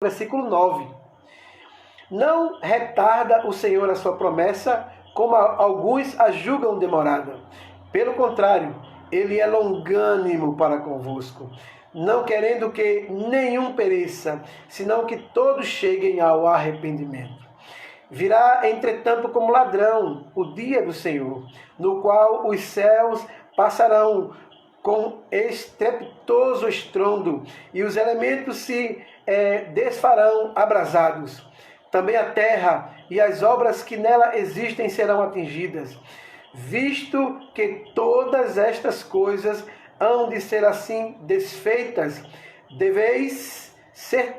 versículo 9. Não retarda o Senhor a sua promessa, como alguns a julgam demorada. Pelo contrário, ele é longânimo para convosco, não querendo que nenhum pereça, senão que todos cheguem ao arrependimento. Virá, entretanto, como ladrão o dia do Senhor, no qual os céus passarão com estrepitoso estrondo, e os elementos se desfarão abrasados. Também a terra e as obras que nela existem serão atingidas. Visto que todas estas coisas hão de ser assim desfeitas, deveis ser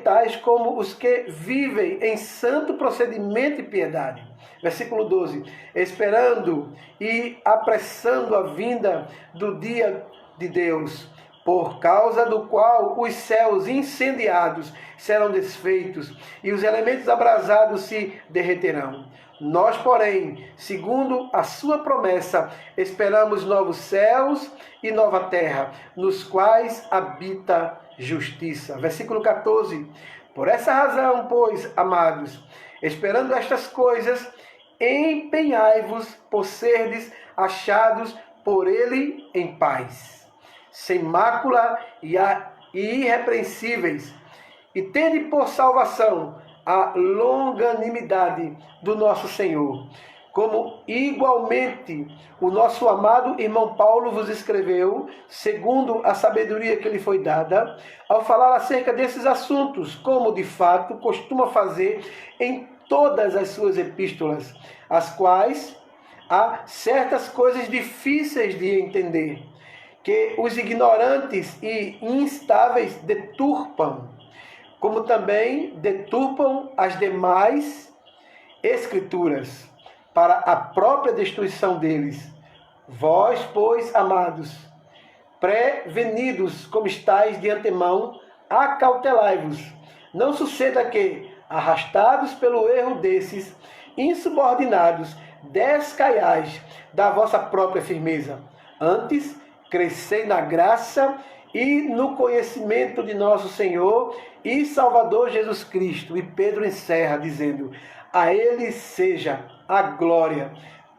tais como os que vivem em santo procedimento e piedade. Versículo 12. Esperando e apressando a vinda do dia de Deus, por causa do qual os céus incendiados serão desfeitos e os elementos abrasados se derreterão. Nós, porém, segundo a sua promessa, esperamos novos céus e nova terra, nos quais habita justiça. Versículo 14. Por essa razão, pois, amados, esperando estas coisas, empenhai-vos por serdes achados por ele em paz, sem mácula e irrepreensíveis, e tende por salvação a longanimidade do nosso Senhor, como igualmente o nosso amado irmão Paulo vos escreveu, segundo a sabedoria que lhe foi dada, ao falar acerca desses assuntos, como de fato costuma fazer em todas as suas epístolas, as quais há certas coisas difíceis de entender, que os ignorantes e instáveis deturpam, como também deturpam as demais escrituras, para a própria destruição deles. Vós, pois, amados, prevenidos como estáis de antemão, acautelai-vos. Não suceda que, arrastados pelo erro desses insubordinados, descaiais da vossa própria firmeza. Antes, crescei na graça e no conhecimento de nosso Senhor e Salvador Jesus Cristo. E Pedro encerra dizendo: a ele seja a glória,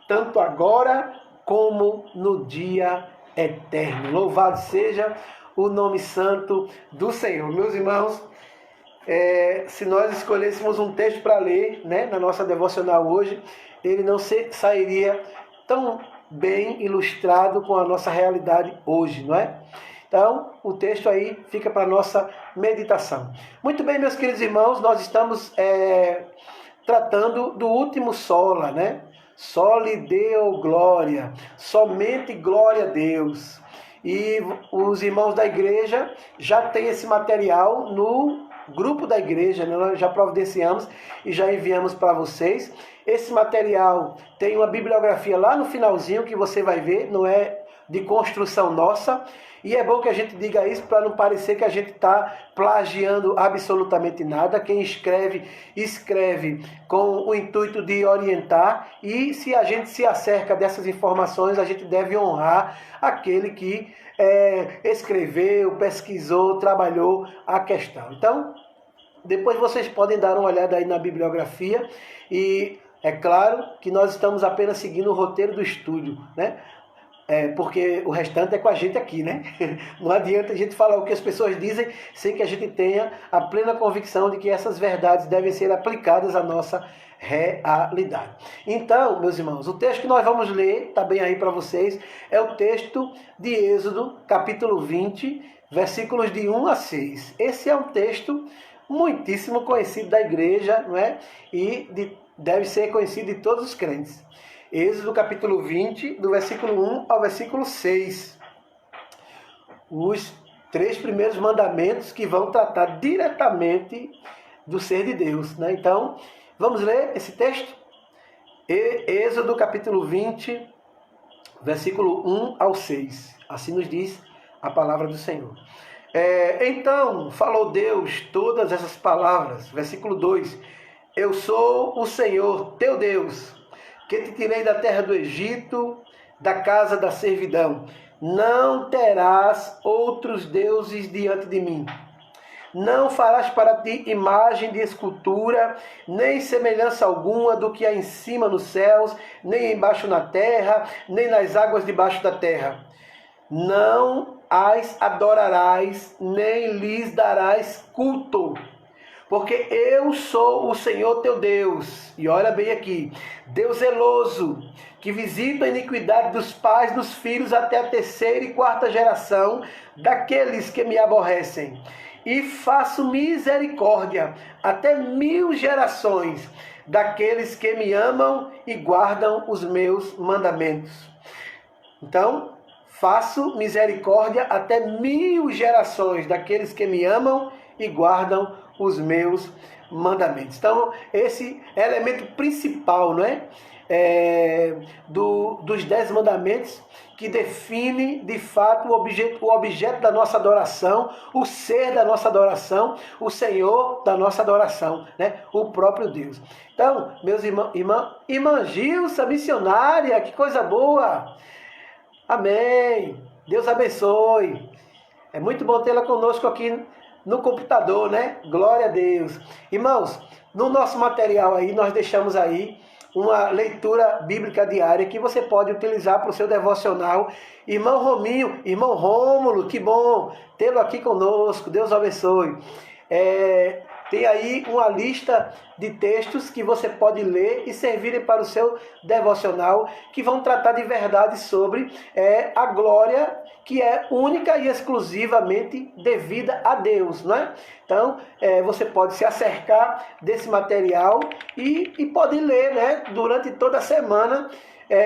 tanto agora como no dia eterno. Louvado seja o nome santo do Senhor. Meus irmãos, se nós escolhêssemos um texto para ler, na nossa devocional hoje, ele não sairia tão bem ilustrado com a nossa realidade hoje, não é? Então, o texto aí fica para a nossa meditação. Muito bem, meus queridos irmãos, nós estamos tratando do último sola, Soli Deo Glória, somente glória a Deus. E os irmãos da igreja já têm esse material no grupo da igreja, nós já providenciamos e já enviamos para vocês. Esse material tem uma bibliografia lá no finalzinho que você vai ver, não é de construção nossa. E é bom que a gente diga isso para não parecer que a gente está plagiando absolutamente nada. Quem escreve com o intuito de orientar. E se a gente se acerca dessas informações, a gente deve honrar aquele que escreveu, pesquisou, trabalhou a questão. Então, depois vocês podem dar uma olhada aí na bibliografia. E é claro que nós estamos apenas seguindo o roteiro do estúdio, porque o restante é com a gente aqui, Não adianta a gente falar o que as pessoas dizem sem que a gente tenha a plena convicção de que essas verdades devem ser aplicadas à nossa realidade. Então, meus irmãos, o texto que nós vamos ler, está bem aí para vocês, é o texto de Êxodo, capítulo 20, versículos de 1 a 6. Esse é um texto muitíssimo conhecido da igreja, e deve ser conhecido de todos os crentes. Êxodo capítulo 20, do versículo 1 ao versículo 6. Os 3 primeiros mandamentos que vão tratar diretamente do ser de Deus. Então, vamos ler esse texto? Êxodo capítulo 20, versículo 1 ao 6. Assim nos diz a palavra do Senhor. Então, falou Deus todas essas palavras. Versículo 2. Eu sou o Senhor, teu Deus, que te tirei da terra do Egito, da casa da servidão. Não terás outros deuses diante de mim. Não farás para ti imagem de escultura, nem semelhança alguma do que há em cima nos céus, nem embaixo na terra, nem nas águas debaixo da terra. Não as adorarás, nem lhes darás culto. Porque eu sou o Senhor teu Deus. E olha bem aqui. Deus zeloso, que visita a iniquidade dos pais dos filhos até a 3ª e 4ª geração daqueles que me aborrecem. E faço misericórdia até 1000 gerações daqueles que me amam e guardam os meus mandamentos. Então, faço misericórdia até 1000 gerações daqueles que me amam e guardam os meus mandamentos. Então, esse é o elemento principal, não é? Dos 10 mandamentos, que define de fato o objeto da nossa adoração, o ser da nossa adoração, o Senhor da nossa adoração, né? O próprio Deus. Então, meus irmãos, irmã Gilsa, missionária, que coisa boa! Amém! Deus abençoe! É muito bom tê-la conosco aqui no computador, né? Glória a Deus! Irmãos, no nosso material aí, nós deixamos aí uma leitura bíblica diária que você pode utilizar para o seu devocional. Irmão Rominho, irmão Rômulo, que bom tê-lo aqui conosco, Deus abençoe. Tem aí uma lista de textos que você pode ler e servirem para o seu devocional, que vão tratar de verdade sobre a glória que é única e exclusivamente devida a Deus, não é? Então, você pode se acercar desse material e pode ler, né, durante toda a semana.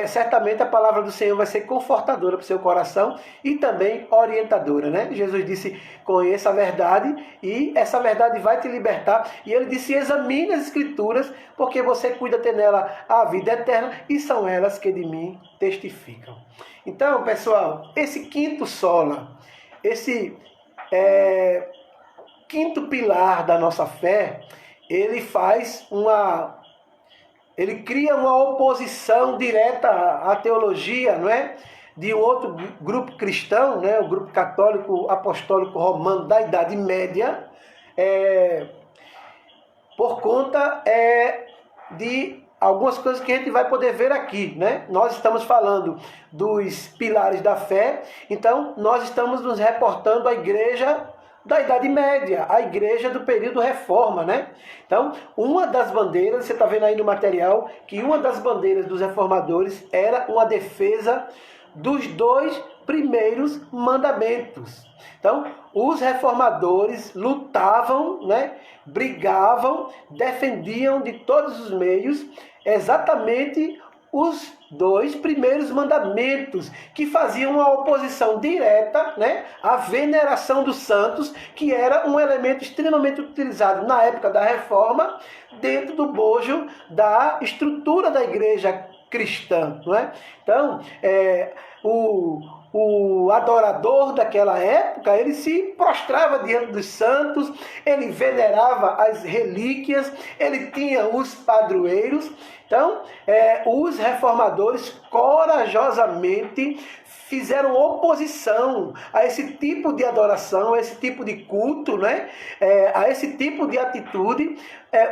Certamente a palavra do Senhor vai ser confortadora para o seu coração e também orientadora, né? Jesus disse, conheça a verdade e essa verdade vai te libertar. E ele disse, examine as Escrituras, porque você cuida ter nela a vida eterna e são elas que de mim testificam. Então, pessoal, esse quinto sola, esse quinto pilar da nossa fé, ele cria uma oposição direta à teologia, não é? De um outro grupo cristão, né? O grupo católico apostólico romano da Idade Média, por conta de algumas coisas que a gente vai poder ver aqui, né? Nós estamos falando dos pilares da fé, então nós estamos nos reportando à igreja da Idade Média, a igreja do período Reforma, né? Então, uma das bandeiras, você está vendo aí no material, que uma das bandeiras dos reformadores era uma defesa dos 2 primeiros mandamentos. Então, os reformadores lutavam, né? Brigavam, defendiam de todos os meios exatamente os 2 primeiros mandamentos, que faziam uma oposição direta, né, à veneração dos santos, que era um elemento extremamente utilizado na época da Reforma, dentro do bojo da estrutura da igreja cristã, não é? Então, o adorador daquela época, ele se prostrava diante dos santos, ele venerava as relíquias, ele tinha os padroeiros. Então, os reformadores corajosamente fizeram oposição a esse tipo de adoração, a esse tipo de culto, né? A esse tipo de atitude,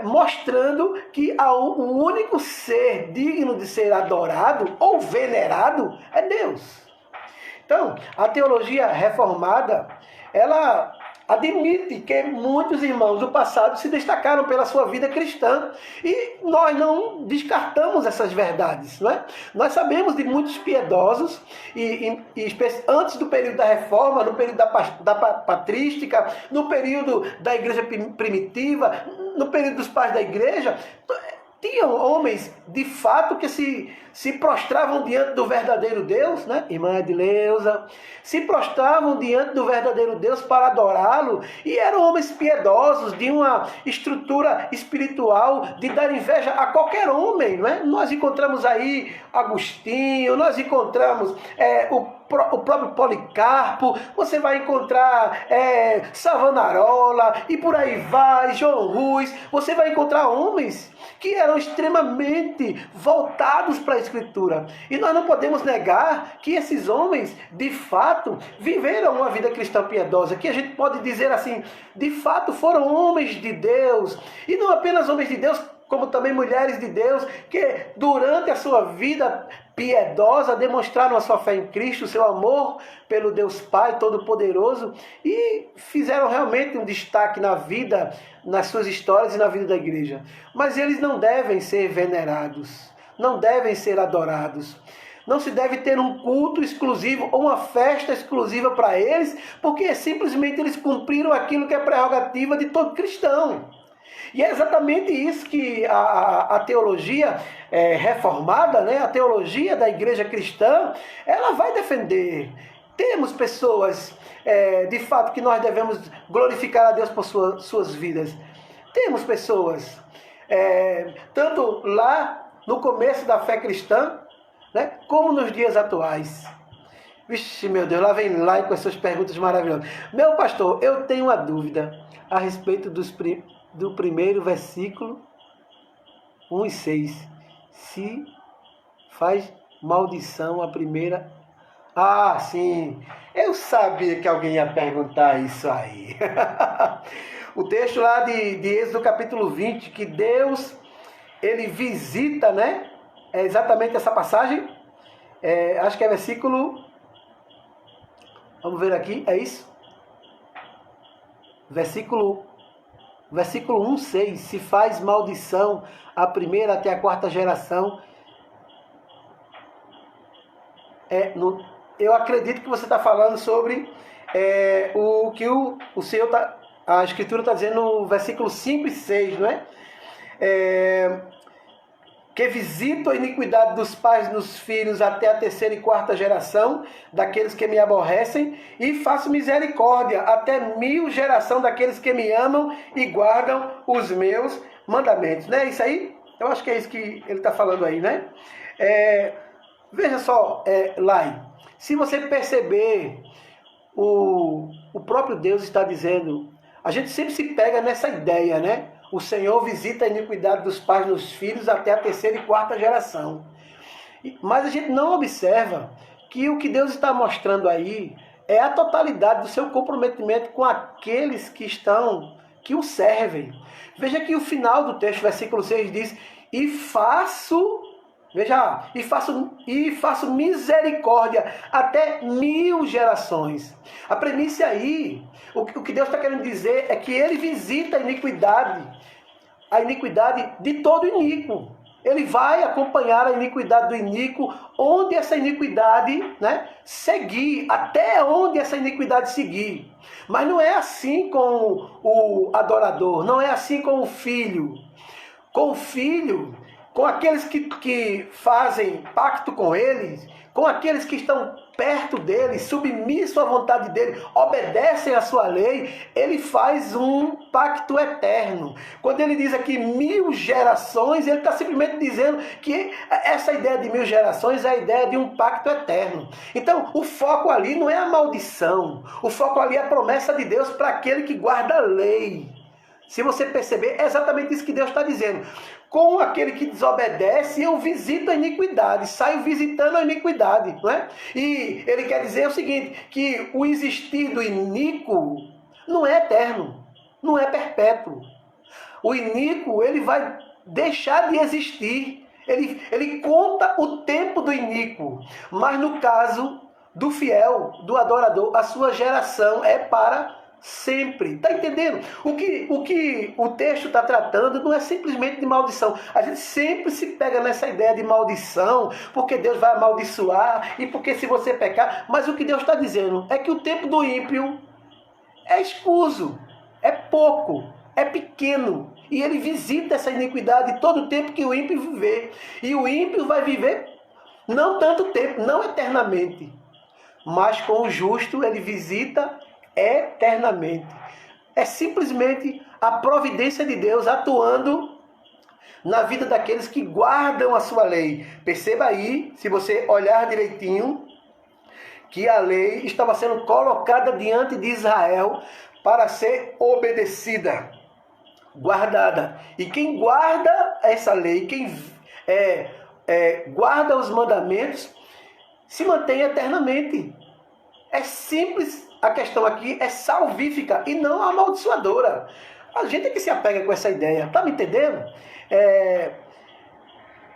mostrando que o único ser digno de ser adorado ou venerado é Deus. Então, a teologia reformada, ela admite que muitos irmãos do passado se destacaram pela sua vida cristã. E nós não descartamos essas verdades, não é? Nós sabemos de muitos piedosos, antes do período da Reforma, no período da patrística, no período da igreja primitiva, no período dos pais da igreja. Tinham homens, de fato, que se prostravam diante do verdadeiro Deus, né? Irmã Edileuza, se prostravam diante do verdadeiro Deus para adorá-lo, e eram homens piedosos, de uma estrutura espiritual, de dar inveja a qualquer homem, não é? Nós encontramos aí Agostinho, nós encontramos o o próprio Policarpo, você vai encontrar Savonarola e por aí vai, João Rus, você vai encontrar homens que eram extremamente voltados para a Escritura. E nós não podemos negar que esses homens, de fato, viveram uma vida cristã piedosa, que a gente pode dizer assim, de fato foram homens de Deus, e não apenas homens de Deus, como também mulheres de Deus, que durante a sua vida piedosa demonstraram a sua fé em Cristo, o seu amor pelo Deus Pai Todo-Poderoso e fizeram realmente um destaque na vida, nas suas histórias e na vida da igreja. Mas eles não devem ser venerados, não devem ser adorados. Não se deve ter um culto exclusivo ou uma festa exclusiva para eles, porque simplesmente eles cumpriram aquilo que é prerrogativa de todo cristão. E é exatamente isso que a teologia reformada, né, a teologia da igreja cristã, ela vai defender. Temos pessoas, de fato, que nós devemos glorificar a Deus por suas vidas. Temos pessoas, tanto lá no começo da fé cristã, né, como nos dias atuais. Vixe, meu Deus, lá vem lá com as suas perguntas maravilhosas. Meu pastor, eu tenho uma dúvida a respeito do primeiro versículo 1 e 6. Se faz maldição a primeira... Ah, sim. Eu sabia que alguém ia perguntar isso aí. O texto lá de Êxodo capítulo 20, que Deus, ele visita, né? É exatamente essa passagem. Acho que é versículo... Vamos ver aqui, é isso? Versículo 1, 6. Se faz maldição a primeira até a quarta geração. Eu acredito que você está falando sobre o que o Senhor a Escritura está dizendo no versículo 5 e 6, não é? Que visito a iniquidade dos pais nos filhos até a terceira e quarta geração daqueles que me aborrecem, e faço misericórdia até 1000 geração daqueles que me amam e guardam os meus mandamentos. Não é isso aí? Eu acho que é isso que ele está falando aí, né? Veja só, Lai, se você perceber, o próprio Deus está dizendo, a gente sempre se pega nessa ideia, né? O Senhor visita a iniquidade dos pais nos filhos até a terceira e quarta geração. Mas a gente não observa que o que Deus está mostrando aí é a totalidade do seu comprometimento com aqueles que o servem. Veja que o final do texto, versículo 6 diz, e faço misericórdia até 1000 gerações. A premissa aí, o que Deus está querendo dizer é que ele visita a iniquidade de todo iníquo. Ele vai acompanhar a iniquidade do iníquo, onde essa iniquidade, né, seguir, até onde essa iniquidade seguir. Mas não é assim com o adorador, não é assim com o filho. Com o filho, com aqueles que fazem pacto com ele, com aqueles que estão perto dele, submissos à vontade dele, obedecem à sua lei, ele faz um pacto eterno. Quando ele diz aqui 1000 gerações, ele está simplesmente dizendo que essa ideia de 1000 gerações é a ideia de um pacto eterno. Então, o foco ali não é a maldição, o foco ali é a promessa de Deus para aquele que guarda a lei. Se você perceber, é exatamente isso que Deus está dizendo. Com aquele que desobedece, eu visito a iniquidade, saio visitando a iniquidade, não é? E ele quer dizer o seguinte, que o existir do iníquo não é eterno, não é perpétuo. O iníquo, ele vai deixar de existir, ele conta o tempo do iníquo, mas no caso do fiel, do adorador, a sua geração é para sempre. Está entendendo? O que o texto está tratando não é simplesmente de maldição. A gente sempre se pega nessa ideia de maldição, porque Deus vai amaldiçoar, e porque se você pecar... Mas o que Deus está dizendo é que o tempo do ímpio é escuso, é pouco, é pequeno. E ele visita essa iniquidade todo o tempo que o ímpio viver. E o ímpio vai viver não tanto tempo, não eternamente. Mas com o justo ele visita eternamente. É simplesmente a providência de Deus atuando na vida daqueles que guardam a sua lei. Perceba aí, se você olhar direitinho, que a lei estava sendo colocada diante de Israel para ser obedecida, guardada. E quem guarda essa lei, quem guarda os mandamentos, se mantém eternamente. É simples, a questão aqui é salvífica e não amaldiçoadora. A gente é que se apega com essa ideia, tá me entendendo?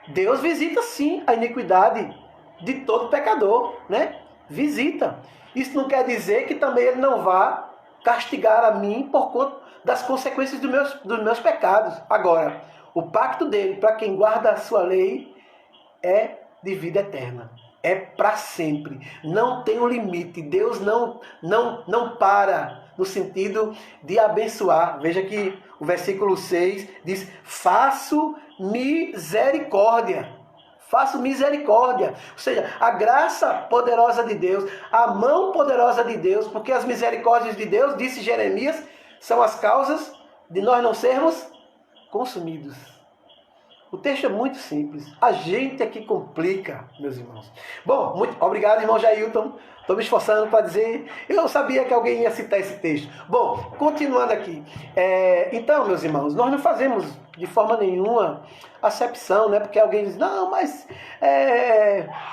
Deus visita sim a iniquidade de todo pecador, né? Visita. Isso não quer dizer que também ele não vá castigar a mim por conta das consequências dos meus pecados. Agora, o pacto dele para quem guarda a sua lei é de vida eterna. É para sempre. Não tem um limite. Deus não para no sentido de abençoar. Veja que o versículo 6 diz: faço misericórdia. Faço misericórdia. Ou seja, a graça poderosa de Deus, a mão poderosa de Deus, porque as misericórdias de Deus, disse Jeremias, são as causas de nós não sermos consumidos. O texto é muito simples. A gente é que complica, meus irmãos. Bom, muito obrigado, irmão Jailton. Estou me esforçando para dizer. Eu sabia que alguém ia citar esse texto. Bom, continuando aqui. Então, meus irmãos, nós não fazemos de forma nenhuma acepção, né? Porque alguém diz, não, mas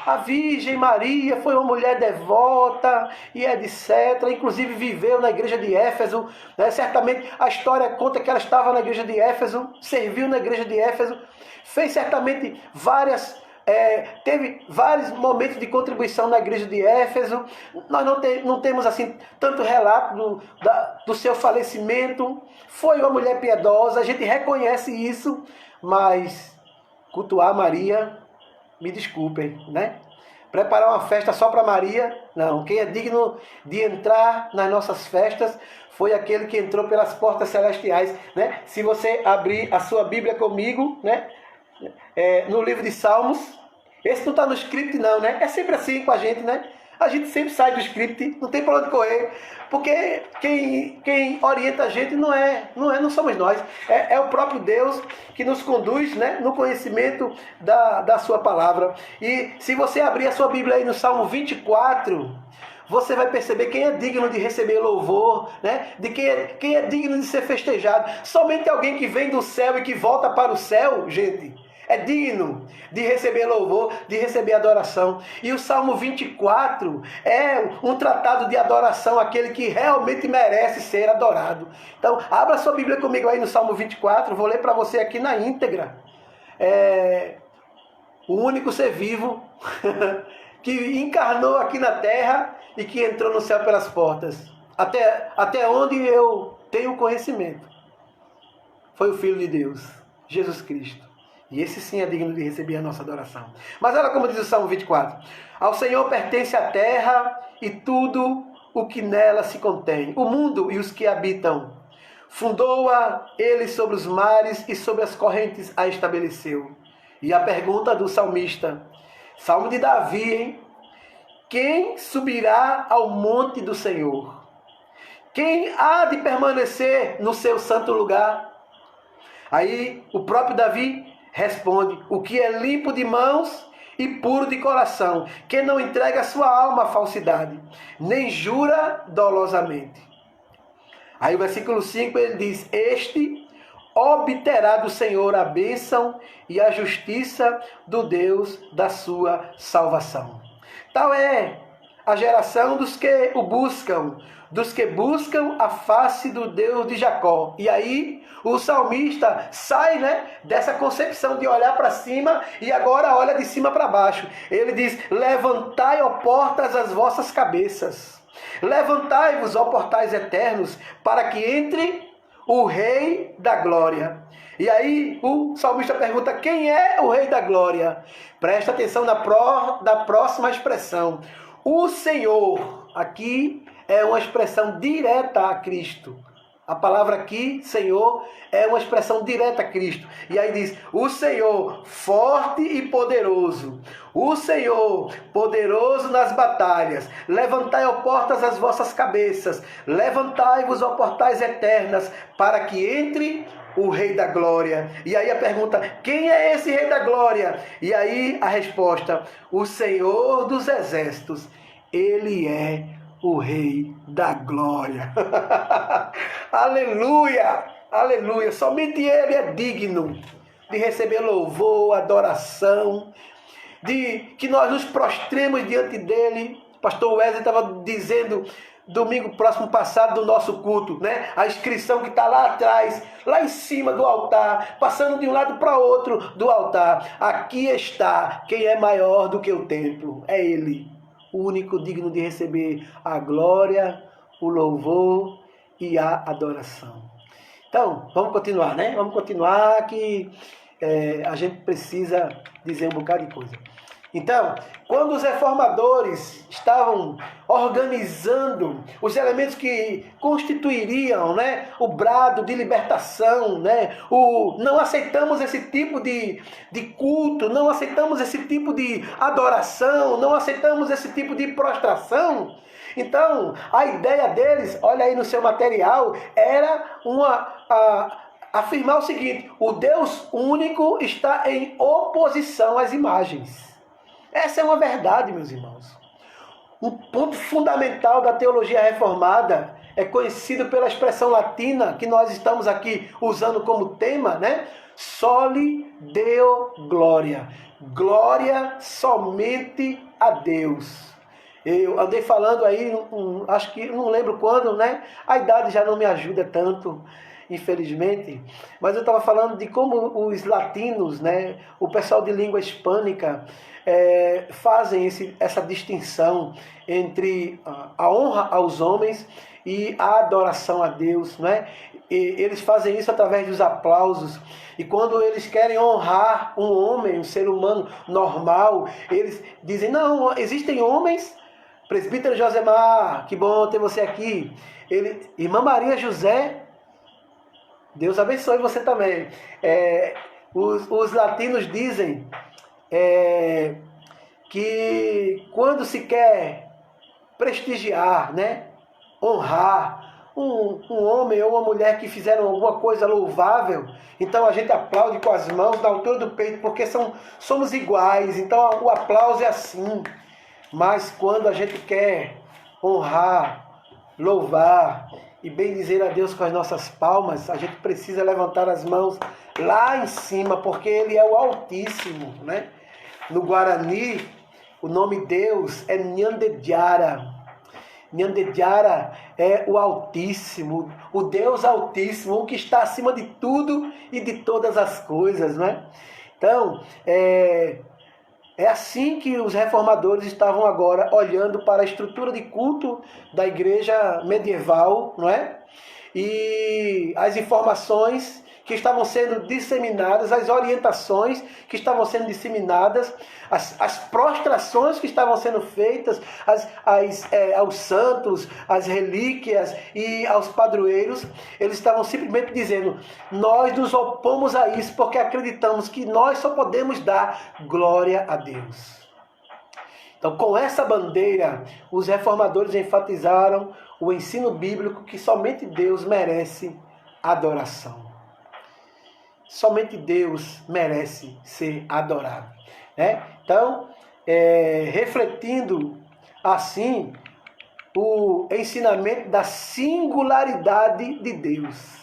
a Virgem Maria foi uma mulher devota e etc. Inclusive viveu na igreja de Éfeso. Né? Certamente a história conta que ela estava na igreja de Éfeso, serviu na igreja de Éfeso, fez certamente teve vários momentos de contribuição na igreja de Éfeso. Nós não temos assim tanto relato do seu falecimento. Foi uma mulher piedosa, a gente reconhece isso, mas cultuar Maria, me desculpem, né? Preparar uma festa só para Maria, não. Quem é digno de entrar nas nossas festas foi aquele que entrou pelas portas celestiais, né? Se você abrir a sua Bíblia comigo, né? No livro de Salmos, esse não está no script não, né? É sempre assim com a gente, né? A gente sempre sai do script, não tem para onde correr, porque quem orienta a gente não somos nós, é o próprio Deus que nos conduz, né, no conhecimento da sua palavra. E se você abrir a sua Bíblia aí no Salmo 24, você vai perceber quem é digno de receber louvor, né? De quem é digno de ser festejado. Somente alguém que vem do céu e que volta para o céu, gente, é digno de receber louvor, de receber adoração. E o Salmo 24 é um tratado de adoração, aquele que realmente merece ser adorado. Então, abra sua Bíblia comigo aí no Salmo 24, vou ler para você aqui na íntegra. O único ser vivo que encarnou aqui na terra e que entrou no céu pelas portas. Até onde eu tenho conhecimento, foi o Filho de Deus, Jesus Cristo. E esse sim é digno de receber a nossa adoração. Mas olha como diz o Salmo 24. Ao Senhor pertence a terra e tudo o que nela se contém. O mundo e os que habitam. Fundou-a ele sobre os mares e sobre as correntes a estabeleceu. E a pergunta do salmista. Salmo de Davi, hein? Quem subirá ao monte do Senhor? Quem há de permanecer no seu santo lugar? Aí o próprio Davi responde: o que é limpo de mãos e puro de coração, que não entrega a sua alma à falsidade, nem jura dolosamente. Aí o versículo 5 ele diz: este obterá do Senhor a bênção e a justiça do Deus da sua salvação. Tal é a geração dos que o buscam, dos que buscam a face do Deus de Jacó. E aí o salmista sai, né, dessa concepção de olhar para cima e agora olha de cima para baixo. Ele diz: levantai, ó portas, as vossas cabeças. Levantai-vos, ó portais eternos, para que entre o Rei da Glória. E aí o salmista pergunta: quem é o Rei da Glória? Presta atenção na próxima expressão. O Senhor. Aqui é uma expressão direta a Cristo. A palavra aqui, Senhor, é uma expressão direta a Cristo. E aí diz: o Senhor forte e poderoso. O Senhor poderoso nas batalhas. Levantai, ó portas, as vossas cabeças. Levantai-vos, ó portais eternas, para que entre o Rei da Glória. E aí a pergunta: quem é esse Rei da Glória? E aí a resposta: o Senhor dos Exércitos. Ele é o Rei da Glória. Aleluia! Aleluia! Somente Ele é digno de receber louvor, adoração, de que nós nos prostremos diante dEle. Pastor Wesley estava dizendo domingo próximo passado do nosso culto, né? A inscrição que está lá atrás, lá em cima do altar, passando de um lado para outro do altar. Aqui está quem é maior do que o templo. É Ele, o único digno de receber a glória, o louvor e a adoração. Então, vamos continuar, né? Vamos continuar que a gente precisa dizer um bocado de coisa. Então, quando os reformadores estavam organizando os elementos que constituiriam, né, o brado de libertação, né, não aceitamos esse tipo de culto, não aceitamos esse tipo de adoração, não aceitamos esse tipo de prostração. Então, a ideia deles, olha aí no seu material, era afirmar o seguinte: o Deus único está em oposição às imagens. Essa é uma verdade, meus irmãos. Um ponto fundamental da teologia reformada é conhecido pela expressão latina que nós estamos aqui usando como tema, né? Soli Deo Gloria. Glória somente a Deus. Eu andei falando aí, acho que não lembro quando, né? A idade já não me ajuda tanto, infelizmente. Mas eu estava falando de como os latinos, né? O pessoal de língua hispânica, fazem essa distinção entre a honra aos homens e a adoração a Deus, né? E eles fazem isso através dos aplausos. E quando eles querem honrar um homem, um ser humano normal, eles dizem: não, existem homens. Presbítero Josemar, que bom ter você aqui. Irmã Maria José, Deus abençoe você também. Os latinos dizem que quando se quer prestigiar, né, honrar um homem ou uma mulher que fizeram alguma coisa louvável, então a gente aplaude com as mãos na altura do peito, porque somos iguais, então o aplauso é assim. Mas quando a gente quer honrar, louvar e bendizer a Deus com as nossas palmas, a gente precisa levantar as mãos lá em cima, porque Ele é o Altíssimo, né? No Guarani, o nome Deus é Nhandejara. Nhandejara é o Altíssimo, o Deus Altíssimo, o que está acima de tudo e de todas as coisas, né? Então, é assim que os reformadores estavam agora olhando para a estrutura de culto da igreja medieval, não é? E as informações que estavam sendo disseminadas, as orientações que estavam sendo disseminadas, as prostrações que estavam sendo feitas aos santos, às relíquias e aos padroeiros, eles estavam simplesmente dizendo: nós nos opomos a isso porque acreditamos que nós só podemos dar glória a Deus. Então, com essa bandeira, os reformadores enfatizaram o ensino bíblico que somente Deus merece adoração. Somente Deus merece ser adorado, né? Então, refletindo assim o ensinamento da singularidade de Deus.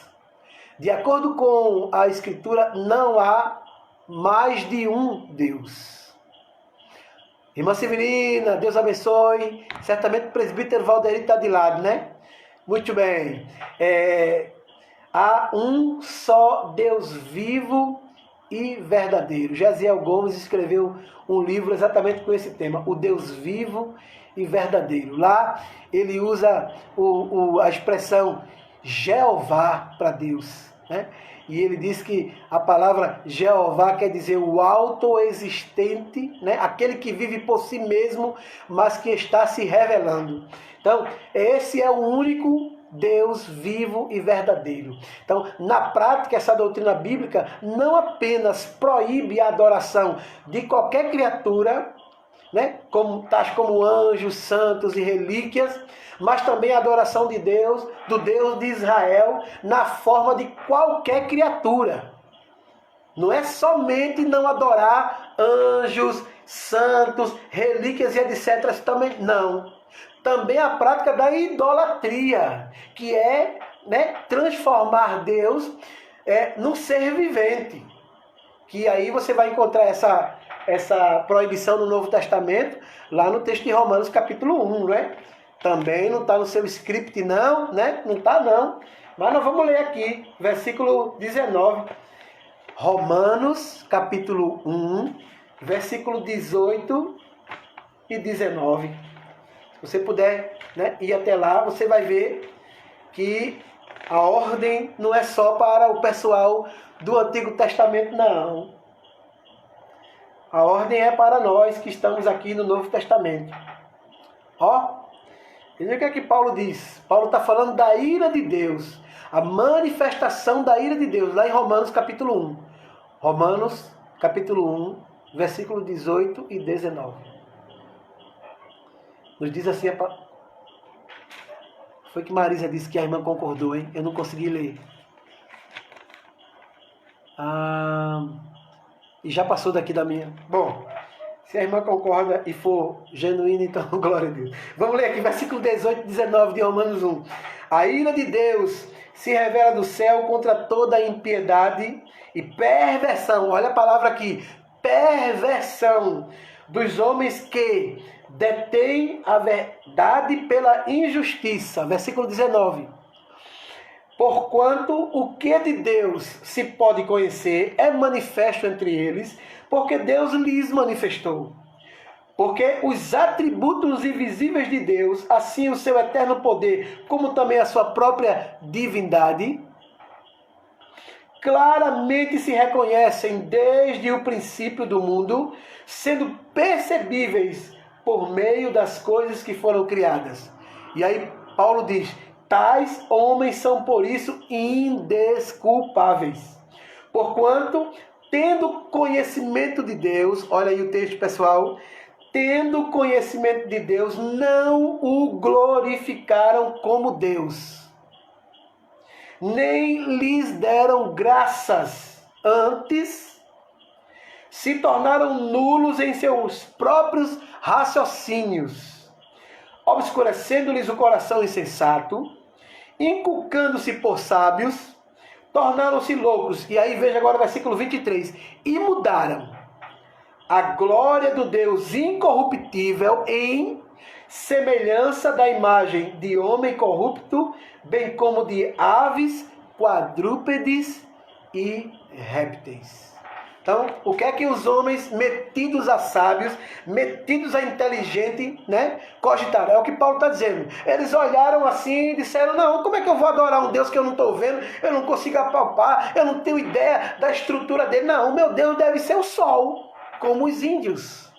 De acordo com a Escritura, não há mais de um Deus. Irmã Severina, Deus abençoe. Certamente o presbítero Valderi está de lado, né? Muito bem. Há um só Deus vivo e verdadeiro. Jaziel Gomes escreveu um livro exatamente com esse tema, o Deus vivo e verdadeiro. Lá ele usa a expressão Jeová para Deus, né? E ele diz que a palavra Jeová quer dizer o autoexistente, né? Aquele que vive por si mesmo, mas que está se revelando. Então, esse é o único Deus vivo e verdadeiro. Então, na prática, essa doutrina bíblica não apenas proíbe a adoração de qualquer criatura, né, tais como anjos, santos e relíquias, mas também a adoração de Deus, do Deus de Israel, na forma de qualquer criatura. Não é somente não adorar anjos, santos, relíquias e etc. Também não. também a prática da idolatria, que é, né, transformar Deus num ser vivente. Que aí você vai encontrar essa proibição no Novo Testamento, lá no texto de Romanos capítulo 1, né? Também não está no seu script não, né? Não está não. Mas nós vamos ler aqui, versículo 19. Romanos capítulo 1, versículo 18 e 19. Se você puder, né, ir até lá, você vai ver que a ordem não é só para o pessoal do Antigo Testamento, não. A ordem é para nós que estamos aqui no Novo Testamento. Ó, veja o que é que Paulo diz. Paulo está falando da ira de Deus, a manifestação da ira de Deus, lá em Romanos capítulo 1. Romanos capítulo 1, versículo 18 e 19. Nos diz assim, foi que Marisa disse que a irmã concordou, hein? Eu não consegui ler. E já passou daqui da minha. Bom, se a irmã concorda e for genuína, então glória a Deus. Vamos ler aqui, versículo 18 e 19 de Romanos 1. A ira de Deus se revela do céu contra toda a impiedade e perversão. Olha a palavra aqui, perversão dos homens que detêm a verdade pela injustiça. Versículo 19. Porquanto o que de Deus se pode conhecer é manifesto entre eles, porque Deus lhes manifestou. Porque os atributos invisíveis de Deus, assim o seu eterno poder, como também a sua própria divindade, claramente se reconhecem desde o princípio do mundo, sendo percebíveis por meio das coisas que foram criadas. E aí Paulo diz, tais homens são por isso indesculpáveis. Porquanto, tendo conhecimento de Deus, olha aí o texto, pessoal, tendo conhecimento de Deus, não o glorificaram como Deus, nem lhes deram graças, antes se tornaram nulos em seus próprios raciocínios, obscurecendo-lhes o coração insensato, inculcando-se por sábios, tornaram-se loucos. E aí veja agora o versículo 23. E mudaram a glória do Deus incorruptível em semelhança da imagem de homem corrupto, bem como de aves, quadrúpedes e répteis. Então, o que é que os homens metidos a sábios, metidos a inteligente, né, cogitaram? É o que Paulo está dizendo. Eles olharam assim e disseram, não, como é que eu vou adorar um Deus que eu não estou vendo, eu não consigo apalpar, eu não tenho ideia da estrutura dele. Não, o meu Deus deve ser o sol, como os índios.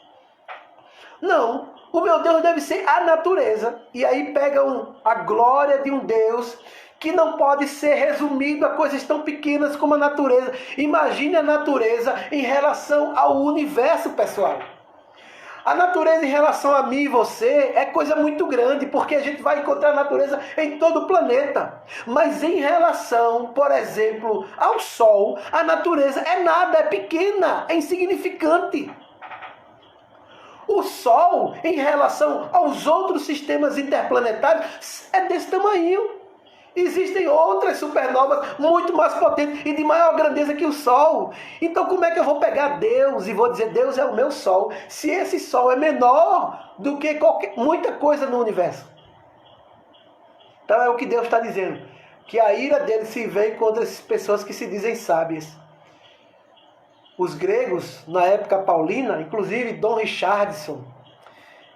Não, o meu Deus deve ser a natureza. E aí pegam a glória de um Deus que não pode ser resumido a coisas tão pequenas como a natureza. Imagine a natureza em relação ao universo, pessoal. A natureza em relação a mim e você é coisa muito grande, porque a gente vai encontrar a natureza em todo o planeta. Mas em relação, por exemplo, ao Sol, a natureza é nada, é pequena, é insignificante. O Sol, em relação aos outros sistemas interplanetários, é desse tamanho. Existem outras supernovas muito mais potentes e de maior grandeza que o Sol. Então como é que eu vou pegar Deus e vou dizer Deus é o meu Sol, se esse Sol é menor do que muita coisa no universo? Então é o que Deus está dizendo, que a ira dele se veio contra essas pessoas que se dizem sábias. Os gregos, na época paulina, inclusive Dom Richardson,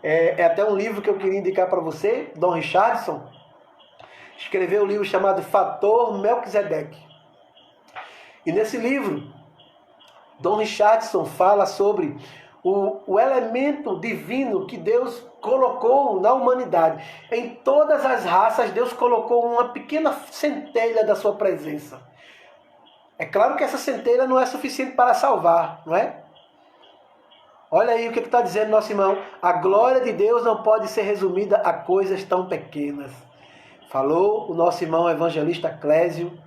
é até um livro que eu queria indicar para você, Dom Richardson, escreveu um livro chamado Fator Melquisedeque. E nesse livro, Dom Richardson fala sobre o elemento divino que Deus colocou na humanidade. Em todas as raças, Deus colocou uma pequena centelha da sua presença. É claro que essa centelha não é suficiente para salvar, não é? Olha aí o que está dizendo nosso irmão. A glória de Deus não pode ser resumida a coisas tão pequenas. Falou o nosso irmão evangelista Clésio,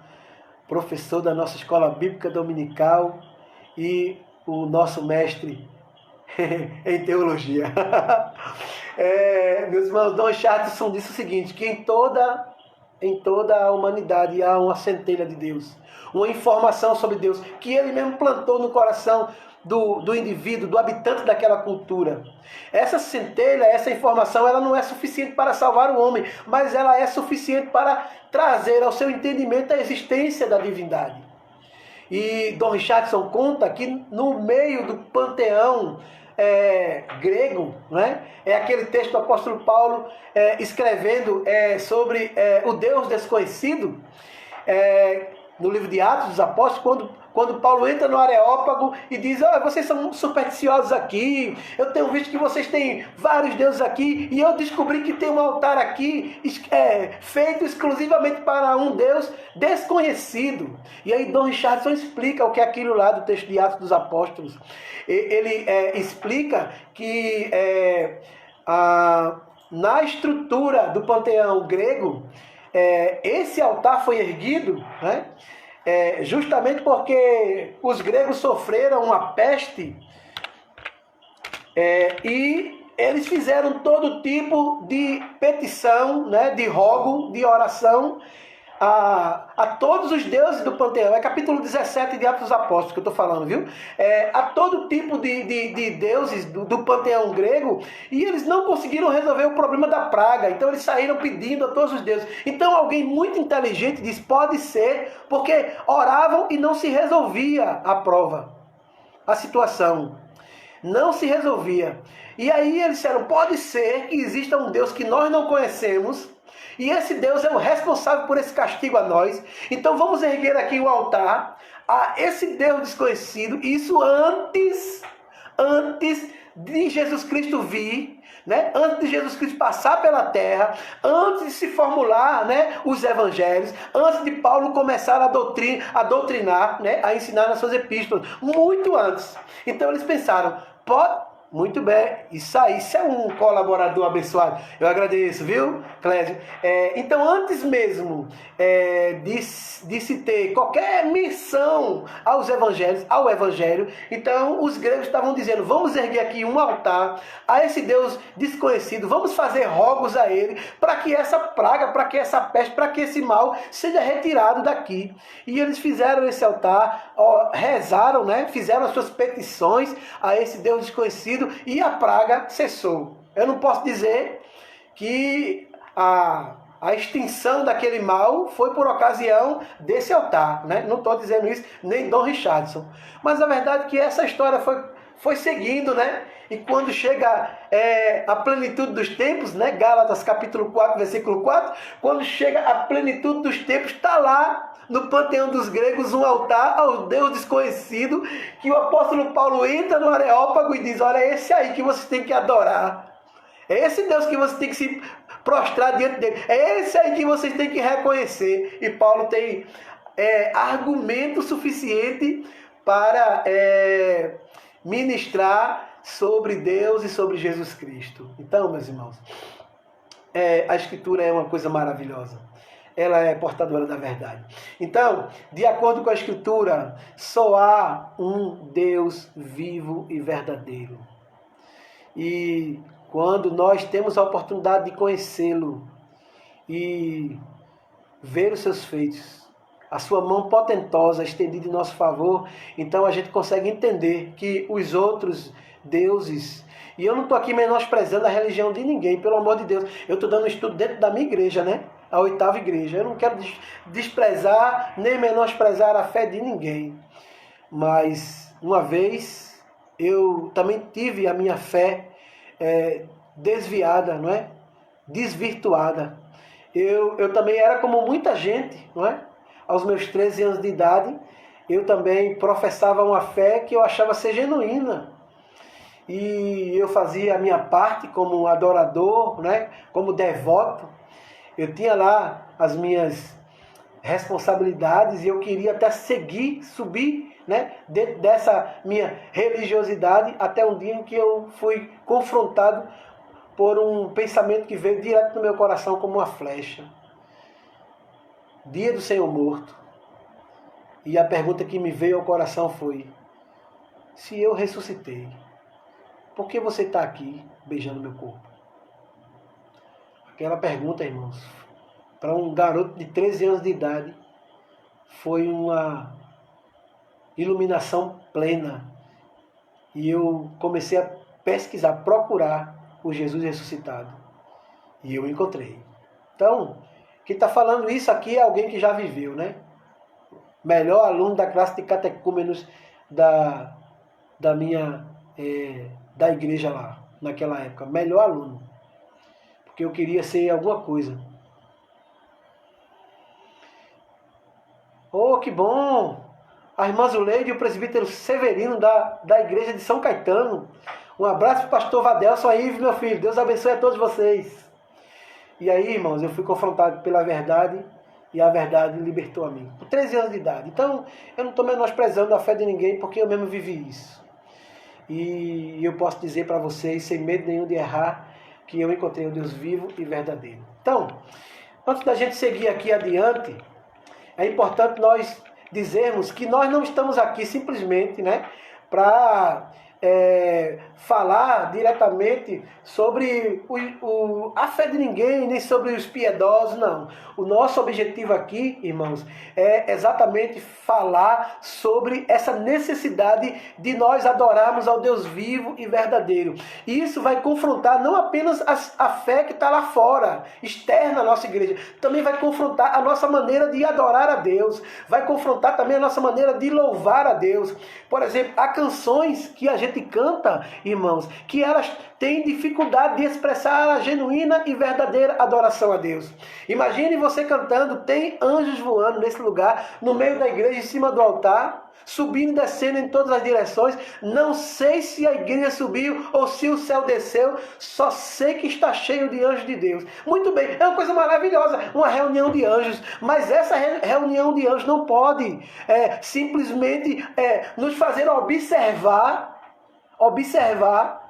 professor da nossa escola bíblica dominical e o nosso mestre em teologia. Meus irmãos, Don Richardson disse o seguinte, que em toda a humanidade há uma centelha de Deus, uma informação sobre Deus, que ele mesmo plantou no coração do indivíduo, do habitante daquela cultura. Essa centelha, essa informação, ela não é suficiente para salvar o homem, mas ela é suficiente para trazer ao seu entendimento a existência da divindade. E Don Richardson conta que no meio do panteão grego, né? É aquele texto do apóstolo Paulo escrevendo sobre o Deus desconhecido, no livro de Atos dos Apóstolos, quando Paulo entra no Areópago e diz, vocês são supersticiosos aqui, eu tenho visto que vocês têm vários deuses aqui, e eu descobri que tem um altar aqui feito exclusivamente para um Deus desconhecido. E aí Don Richardson explica o que é aquilo lá do texto de Atos dos Apóstolos. Ele explica que na estrutura do panteão grego, esse altar foi erguido, né? Justamente porque os gregos sofreram uma peste e eles fizeram todo tipo de petição, né, de rogo, de oração a todos os deuses do panteão. É capítulo 17 de Atos dos Apóstolos que eu estou falando, viu? A todo tipo de deuses do panteão grego, e eles não conseguiram resolver o problema da praga, então eles saíram pedindo a todos os deuses. Então alguém muito inteligente diz, pode ser, porque oravam e não se resolvia a prova, a situação. Não se resolvia. E aí eles disseram, pode ser que exista um Deus que nós não conhecemos, e esse Deus é o responsável por esse castigo a nós. Então vamos erguer aqui um altar a esse Deus desconhecido. Isso antes de Jesus Cristo vir, né? Antes de Jesus Cristo passar pela terra, antes de se formular, né, os evangelhos, antes de Paulo começar a doutrinar, né, a ensinar nas suas epístolas, muito antes. Então eles pensaram, muito bem, isso é um colaborador abençoado. Eu agradeço, viu, Clésio? Então, antes mesmo de se ter qualquer menção ao Evangelho, então os gregos estavam dizendo, vamos erguer aqui um altar a esse Deus desconhecido, vamos fazer rogos a ele, para que essa praga, para que essa peste, para que esse mal seja retirado daqui. E eles fizeram esse altar, rezaram, né? Fizeram as suas petições a esse Deus desconhecido, e a praga cessou. Eu não posso dizer que a extinção daquele mal foi por ocasião desse altar, né? Não estou dizendo isso, nem Don Richardson. Mas a verdade é que essa história foi seguindo, né? E quando chega a plenitude dos tempos, né? Gálatas capítulo 4, versículo 4, quando chega a plenitude dos tempos, está lá no panteão dos gregos um altar ao Deus desconhecido, que o apóstolo Paulo entra no Areópago e diz, olha, é esse aí que você tem que adorar. É esse Deus que você tem que se prostrar diante dele. É esse aí que vocês têm que reconhecer. E Paulo tem argumento suficiente para ministrar sobre Deus e sobre Jesus Cristo. Então, meus irmãos, a Escritura é uma coisa maravilhosa. Ela é portadora da verdade. Então, de acordo com a Escritura, só há um Deus vivo e verdadeiro. E quando nós temos a oportunidade de conhecê-lo e ver os seus feitos, a sua mão potentosa estendida em nosso favor, então a gente consegue entender que os outros deuses, e eu não estou aqui menosprezando a religião de ninguém, pelo amor de Deus, eu estou dando um estudo dentro da minha igreja, né? A 8ª igreja. Eu não quero desprezar nem menosprezar a fé de ninguém, mas uma vez eu também tive a minha fé desviada, não é? Desvirtuada. Eu também era como muita gente, não é? Aos meus 13 anos de idade, eu também professava uma fé que eu achava ser genuína. E eu fazia a minha parte como adorador, né? Como devoto. Eu tinha lá as minhas responsabilidades e eu queria até subir, né, dentro dessa minha religiosidade, até um dia em que eu fui confrontado por um pensamento que veio direto no meu coração como uma flecha. Dia do Senhor morto. E a pergunta que me veio ao coração foi, se eu ressuscitei, por que você está aqui beijando meu corpo? Aquela pergunta, irmãos, para um garoto de 13 anos de idade, foi uma iluminação plena. E eu comecei a pesquisar, procurar o Jesus ressuscitado. E eu encontrei. Então, quem está falando isso aqui é alguém que já viveu, né? Melhor aluno da classe de catecúmenos da igreja lá, naquela época. Melhor aluno. Porque eu queria ser alguma coisa. Oh, que bom! A irmã Zuleide e o presbítero Severino da igreja de São Caetano. Um abraço para o pastor Vadelson aí, meu filho. Deus abençoe a todos vocês. E aí, irmãos, eu fui confrontado pela verdade e a verdade libertou a mim. Com 13 anos de idade. Então, eu não estou menosprezando a fé de ninguém porque eu mesmo vivi isso. E eu posso dizer para vocês, sem medo nenhum de errar, que eu encontrei o Deus vivo e verdadeiro. Então, antes da gente seguir aqui adiante, é importante nós dizermos que nós não estamos aqui simplesmente, né, para falar diretamente sobre a fé de ninguém, nem sobre os piedosos, não. O nosso objetivo aqui, irmãos, é exatamente falar sobre essa necessidade de nós adorarmos ao Deus vivo e verdadeiro. E isso vai confrontar não apenas a fé que está lá fora, externa à nossa igreja, também vai confrontar a nossa maneira de adorar a Deus, vai confrontar também a nossa maneira de louvar a Deus. Por exemplo, há canções que a gente canta, irmãos, que elas têm dificuldade de expressar a genuína e verdadeira adoração a Deus. Imagine você cantando, tem anjos voando nesse lugar, no meio da igreja, em cima do altar, subindo e descendo em todas as direções. Não sei se a igreja subiu ou se o céu desceu, só sei que está cheio de anjos de Deus. Muito bem, é uma coisa maravilhosa, uma reunião de anjos, mas essa reunião de anjos não pode simplesmente nos fazer observar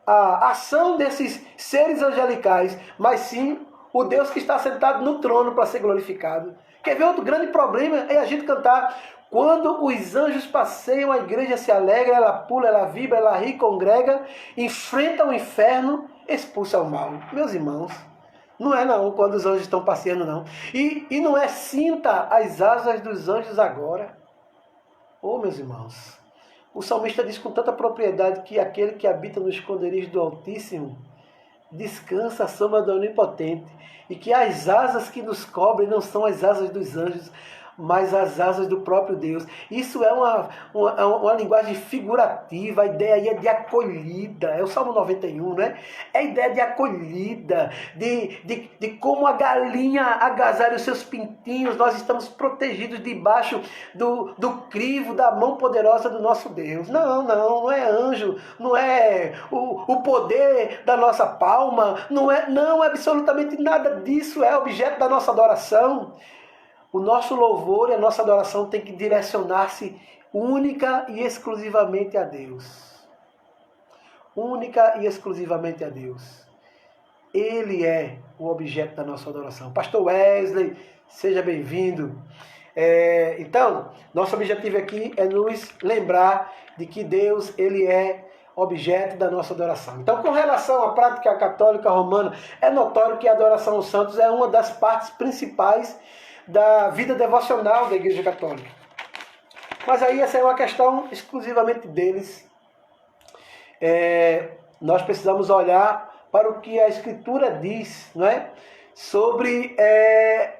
a ação desses seres angelicais, mas sim o Deus que está sentado no trono para ser glorificado. Quer ver outro grande problema? É a gente cantar: quando os anjos passeiam, a igreja se alegra, ela pula, ela vibra, ela ri, congrega, enfrenta o inferno, expulsa o mal. Meus irmãos, não é não quando os anjos estão passeando, não. E não é sinta as asas dos anjos agora. Oh, meus irmãos, o salmista diz com tanta propriedade que aquele que habita no esconderijo do Altíssimo descansa à sombra do Onipotente, e que as asas que nos cobrem não são as asas dos anjos, mas as asas do próprio Deus. Isso é uma linguagem figurativa, a ideia aí é de acolhida, é o Salmo 91, né? É a ideia de acolhida, de como a galinha agasalha os seus pintinhos, nós estamos protegidos debaixo do crivo, da mão poderosa do nosso Deus. Não é anjo, não é o poder da nossa palma, não é absolutamente nada disso é objeto da nossa adoração. O nosso louvor e a nossa adoração tem que direcionar-se única e exclusivamente a Deus. Única e exclusivamente a Deus. Ele é o objeto da nossa adoração. Pastor Wesley, seja bem-vindo. Então, nosso objetivo aqui é nos lembrar de que Deus, ele é objeto da nossa adoração. Então, com relação à prática católica romana, é notório que a adoração aos santos é uma das partes principais da vida devocional da Igreja Católica. Mas aí essa é uma questão exclusivamente deles. Nós precisamos olhar para o que a Escritura diz, não é? Sobre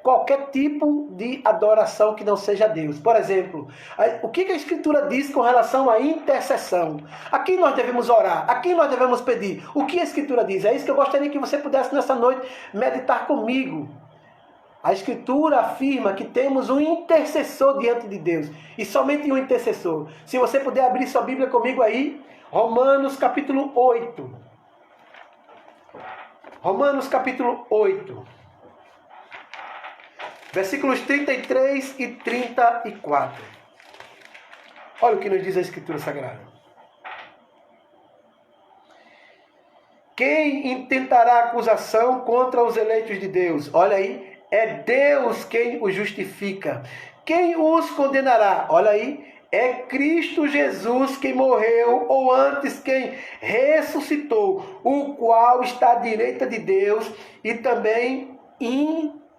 qualquer tipo de adoração que não seja Deus. Por exemplo, o que a Escritura diz com relação à intercessão? A quem nós devemos orar? A quem nós devemos pedir? O que a Escritura diz? É isso que eu gostaria que você pudesse nessa noite meditar comigo. A Escritura afirma que temos um intercessor diante de Deus. E somente um intercessor. Se você puder abrir sua Bíblia comigo aí, Romanos capítulo 8. Romanos capítulo 8. Versículos 33 e 34. Olha o que nos diz a Escritura Sagrada. Quem intentará acusação contra os eleitos de Deus? Olha aí. É Deus quem os justifica. Quem os condenará? Olha aí, É Cristo Jesus quem morreu, ou antes quem ressuscitou, o qual está à direita de Deus e também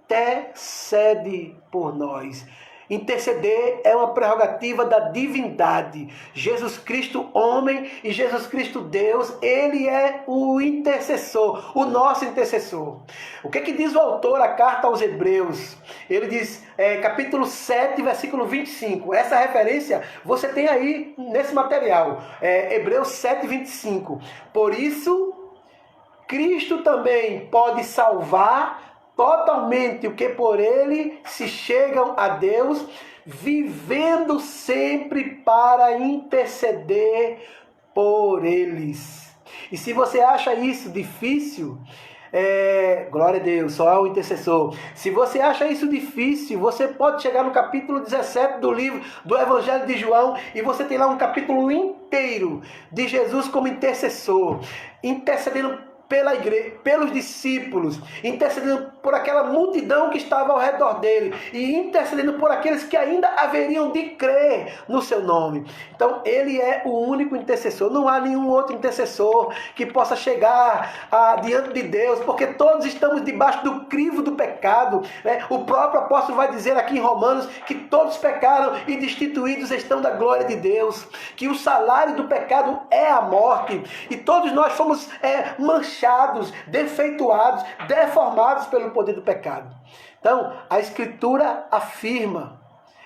intercede por nós. Interceder é uma prerrogativa da divindade. Jesus Cristo, homem, e Jesus Cristo, Deus, ele é o intercessor, o nosso intercessor. O que diz o autor, a carta aos Hebreus? Ele diz, capítulo 7, versículo 25. Essa referência você tem aí nesse material. Hebreus 7, 25. Por isso, Cristo também pode salvar totalmente o que por ele se chegam a Deus, vivendo sempre para interceder por eles. E se você acha isso difícil, glória a Deus, só há um intercessor. Se você acha isso difícil, você pode chegar no capítulo 17 do livro do Evangelho de João, e você tem lá um capítulo inteiro de Jesus como intercessor, intercedendo pela igreja, pelos discípulos, intercedendo por aquela multidão que estava ao redor dele e intercedendo por aqueles que ainda haveriam de crer no seu nome. Então ele é o único intercessor, não há nenhum outro intercessor que possa chegar diante de Deus, porque todos estamos debaixo do crivo do pecado, né? O próprio apóstolo vai dizer aqui em Romanos que todos pecaram e destituídos estão da glória de Deus, que o salário do pecado é a morte, e todos nós fomos manchados, defeituados, deformados pelo poder do pecado. Então, a Escritura afirma,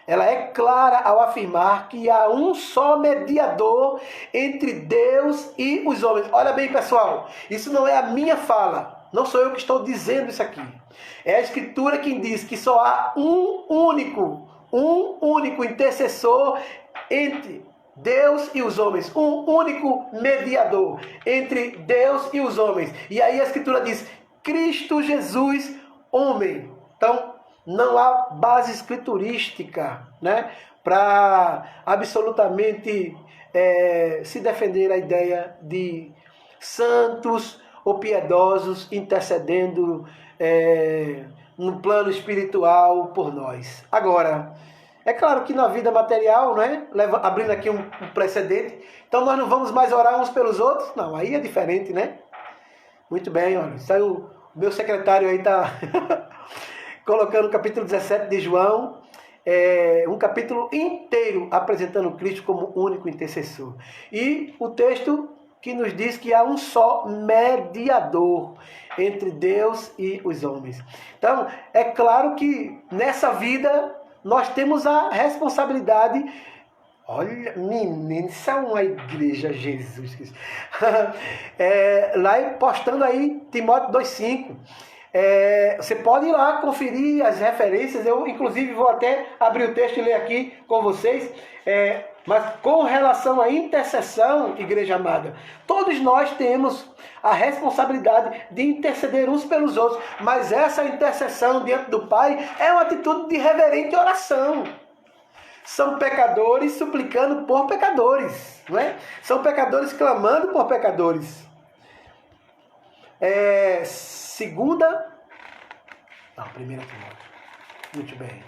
ela é clara ao afirmar que há um só mediador entre Deus e os homens. Olha bem, pessoal, isso não é a minha fala, não sou eu que estou dizendo isso aqui. É a Escritura quem diz que só há um único intercessor entre Deus e os homens, um único mediador entre Deus e os homens. E aí a Escritura diz, Cristo Jesus, homem. Então, não há base escriturística, né, para absolutamente se defender a ideia de santos ou piedosos intercedendo no plano espiritual por nós. Agora, é claro que na vida material, né, abrindo aqui um precedente, então nós não vamos mais orar uns pelos outros? Não, aí é diferente, né? Muito bem, olha, isso aí o meu secretário aí está colocando o capítulo 17 de João, um capítulo inteiro apresentando Cristo como único intercessor. E o texto que nos diz que há um só mediador entre Deus e os homens. Então, é claro que nessa vida nós temos a responsabilidade. Olha, menino, isso é uma igreja, Jesus Cristo. Lá postando aí Timóteo 2,5. Você pode ir lá conferir as referências. Eu, inclusive, vou até abrir o texto e ler aqui com vocês. Mas com relação à intercessão, igreja amada, todos nós temos a responsabilidade de interceder uns pelos outros. Mas essa intercessão diante do Pai é uma atitude de reverente oração. São pecadores suplicando por pecadores, não é? São pecadores clamando por pecadores. Primeira Timóteo. Muito bem.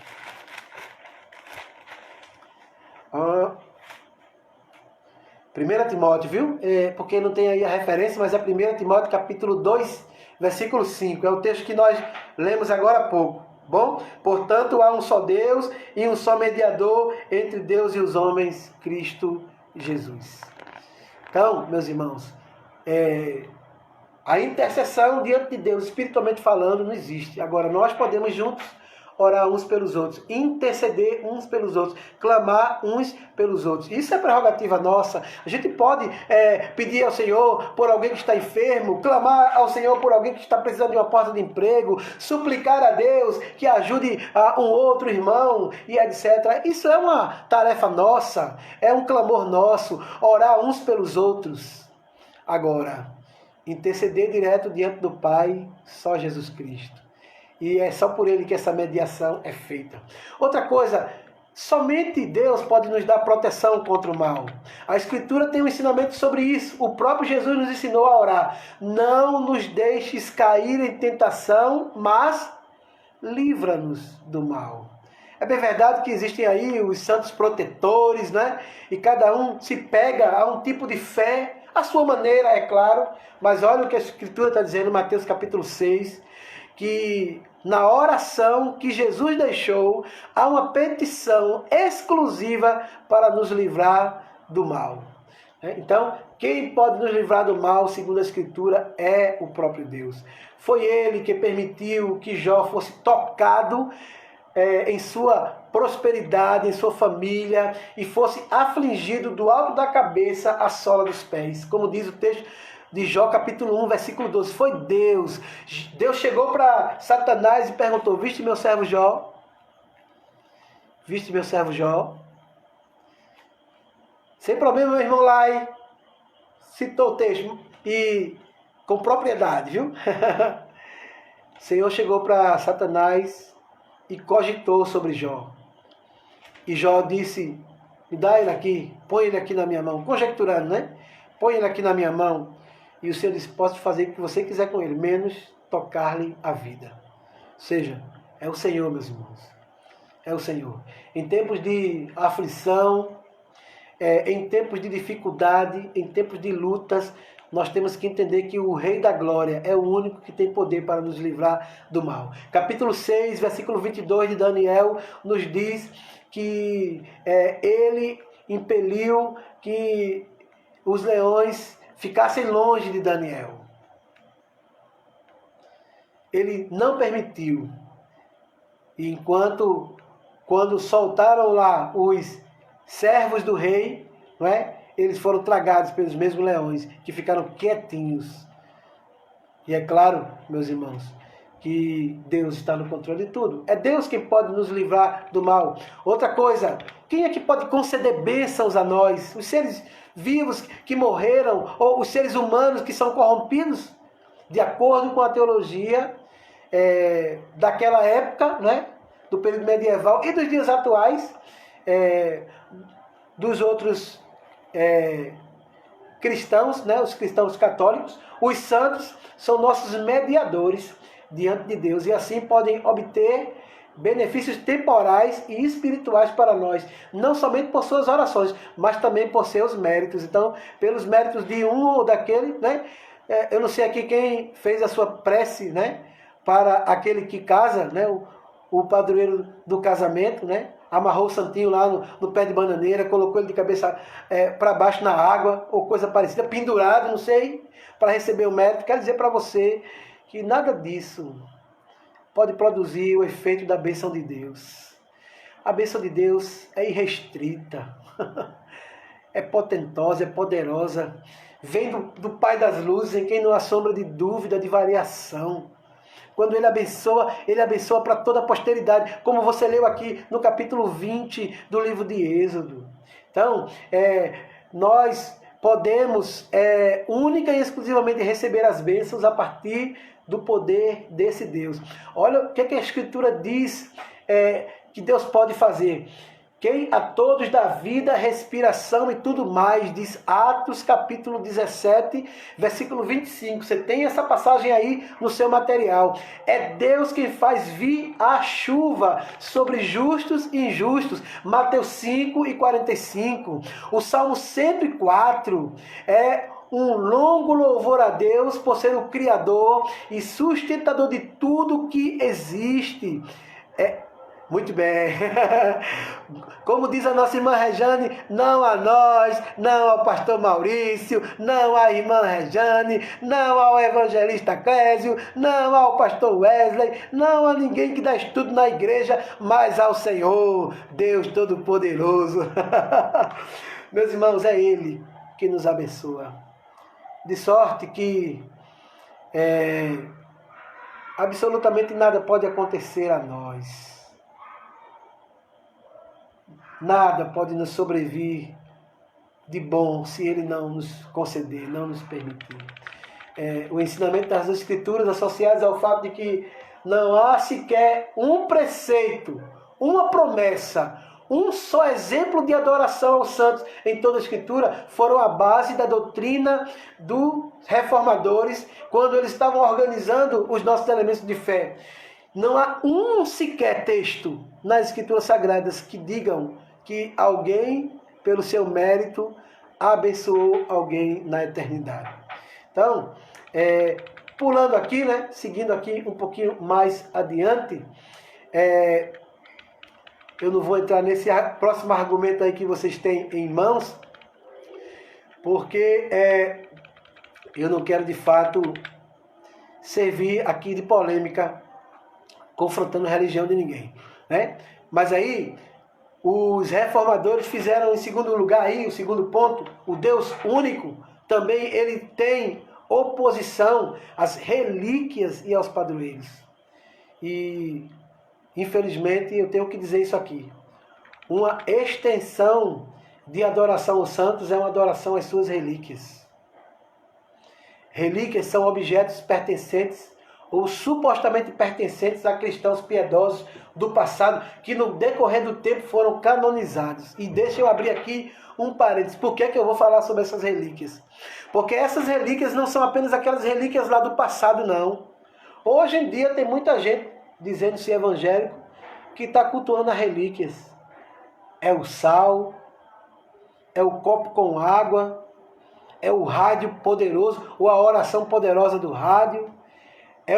1 Timóteo, viu? Porque não tem aí a referência, mas é 1 Timóteo capítulo 2, versículo 5. É o texto que nós lemos agora há pouco. Bom? Portanto, há um só Deus e um só mediador entre Deus e os homens, Cristo Jesus. Então, meus irmãos, a intercessão diante de Deus, espiritualmente falando, não existe. Agora, nós podemos juntos orar uns pelos outros, interceder uns pelos outros, clamar uns pelos outros. Isso é prerrogativa nossa. A gente pode pedir ao Senhor por alguém que está enfermo, clamar ao Senhor por alguém que está precisando de uma porta de emprego, suplicar a Deus que ajude um outro irmão e etc. Isso é uma tarefa nossa, é um clamor nosso, orar uns pelos outros. Agora, interceder direto diante do Pai, só Jesus Cristo. E é só por ele que essa mediação é feita. Outra coisa, somente Deus pode nos dar proteção contra o mal. A Escritura tem um ensinamento sobre isso. O próprio Jesus nos ensinou a orar. Não nos deixes cair em tentação, mas livra-nos do mal. É bem verdade que existem aí os santos protetores, né? E cada um se pega a um tipo de fé, à sua maneira, é claro. Mas olha o que a Escritura está dizendo, Mateus capítulo 6, que na oração que Jesus deixou, há uma petição exclusiva para nos livrar do mal. Então, quem pode nos livrar do mal, segundo a Escritura, é o próprio Deus. Foi Ele que permitiu que Jó fosse tocado em sua prosperidade, em sua família, e fosse afligido do alto da cabeça à sola dos pés. Como diz o texto de Jó, capítulo 1, versículo 12. Foi Deus. Deus chegou para Satanás e perguntou: viste meu servo Jó? Viste meu servo Jó? Sem problema, meu irmão Lai citou o texto e com propriedade, viu? O Senhor chegou para Satanás e cogitou sobre Jó. E Jó disse: me dá ele aqui, põe ele aqui na minha mão. Conjecturando, né? Põe ele aqui na minha mão. E o Senhor disse: posso fazer o que você quiser com ele, menos tocar-lhe a vida. Ou seja, é o Senhor, meus irmãos. É o Senhor. Em tempos de aflição, em tempos de dificuldade, em tempos de lutas, nós temos que entender que o Rei da Glória é o único que tem poder para nos livrar do mal. Capítulo 6, versículo 22 de Daniel, nos diz que ele impeliu que os leões ficassem longe de Daniel. Ele não permitiu. E quando soltaram lá os servos do rei, não é? Eles foram tragados pelos mesmos leões, que ficaram quietinhos. E é claro, meus irmãos, que Deus está no controle de tudo. É Deus quem pode nos livrar do mal. Outra coisa, quem é que pode conceder bênçãos a nós? Os seres vivos que morreram, ou os seres humanos que são corrompidos? De acordo com a teologia daquela época, né? Do período medieval e dos dias atuais, dos outros cristãos, né, os cristãos católicos, os santos são nossos mediadores diante de Deus e assim podem obter benefícios temporais e espirituais para nós, não somente por suas orações, mas também por seus méritos. Então, pelos méritos de um ou daquele, né, eu não sei aqui quem fez a sua prece, né, para aquele que casa, né, o padroeiro do casamento, né, amarrou o santinho lá no pé de bananeira, colocou ele de cabeça para baixo na água, ou coisa parecida, pendurado, não sei, para receber o mérito. Quero dizer para você que nada disso pode produzir o efeito da bênção de Deus. A bênção de Deus é irrestrita, é potentosa, é poderosa, vem do Pai das luzes, em quem não há sombra de dúvida, de variação. Quando ele abençoa para toda a posteridade, como você leu aqui no capítulo 20 do livro de Êxodo. Então, nós podemos única e exclusivamente receber as bênçãos a partir do poder desse Deus. Olha o que a Escritura diz que Deus pode fazer. Quem a todos dá vida, respiração e tudo mais, diz Atos capítulo 17, versículo 25. Você tem essa passagem aí no seu material. É Deus quem faz vir a chuva sobre justos e injustos. Mateus 5 e 45. O Salmo 104 é um longo louvor a Deus por ser o Criador e sustentador de tudo que existe. Muito bem. Como diz a nossa irmã Rejane, não a nós, não ao pastor Maurício, não à irmã Rejane, não ao evangelista Clésio, não ao pastor Wesley, não a ninguém que dá estudo na igreja, mas ao Senhor, Deus Todo-Poderoso. Meus irmãos, é Ele que nos abençoa. De sorte que absolutamente nada pode acontecer a nós. Nada pode nos sobrevir de bom se Ele não nos conceder, não nos permitir. O ensinamento das Escrituras associadas ao fato de que não há sequer um preceito, uma promessa, um só exemplo de adoração aos santos em toda a Escritura foram a base da doutrina dos reformadores quando eles estavam organizando os nossos elementos de fé. Não há um sequer texto nas Escrituras Sagradas que digam que alguém, pelo seu mérito, abençoou alguém na eternidade. Então, pulando aqui, né, seguindo aqui um pouquinho mais adiante, eu não vou entrar nesse próximo argumento aí que vocês têm em mãos, porque eu não quero de fato servir aqui de polêmica, confrontando a religião de ninguém, né? Mas aí, os reformadores fizeram em segundo lugar aí, o segundo ponto, o Deus único, também ele tem oposição às relíquias e aos padroeiros. E, infelizmente, eu tenho que dizer isso aqui. Uma extensão de adoração aos santos é uma adoração às suas relíquias. Relíquias são objetos pertencentes ou supostamente pertencentes a cristãos piedosos do passado, que no decorrer do tempo foram canonizados. E deixa eu abrir aqui um parênteses. Por que eu vou falar sobre essas relíquias? Porque essas relíquias não são apenas aquelas relíquias lá do passado, não. Hoje em dia tem muita gente dizendo-se evangélico que está cultuando as relíquias. É o sal, é o copo com água, é o rádio poderoso, ou a oração poderosa do rádio, é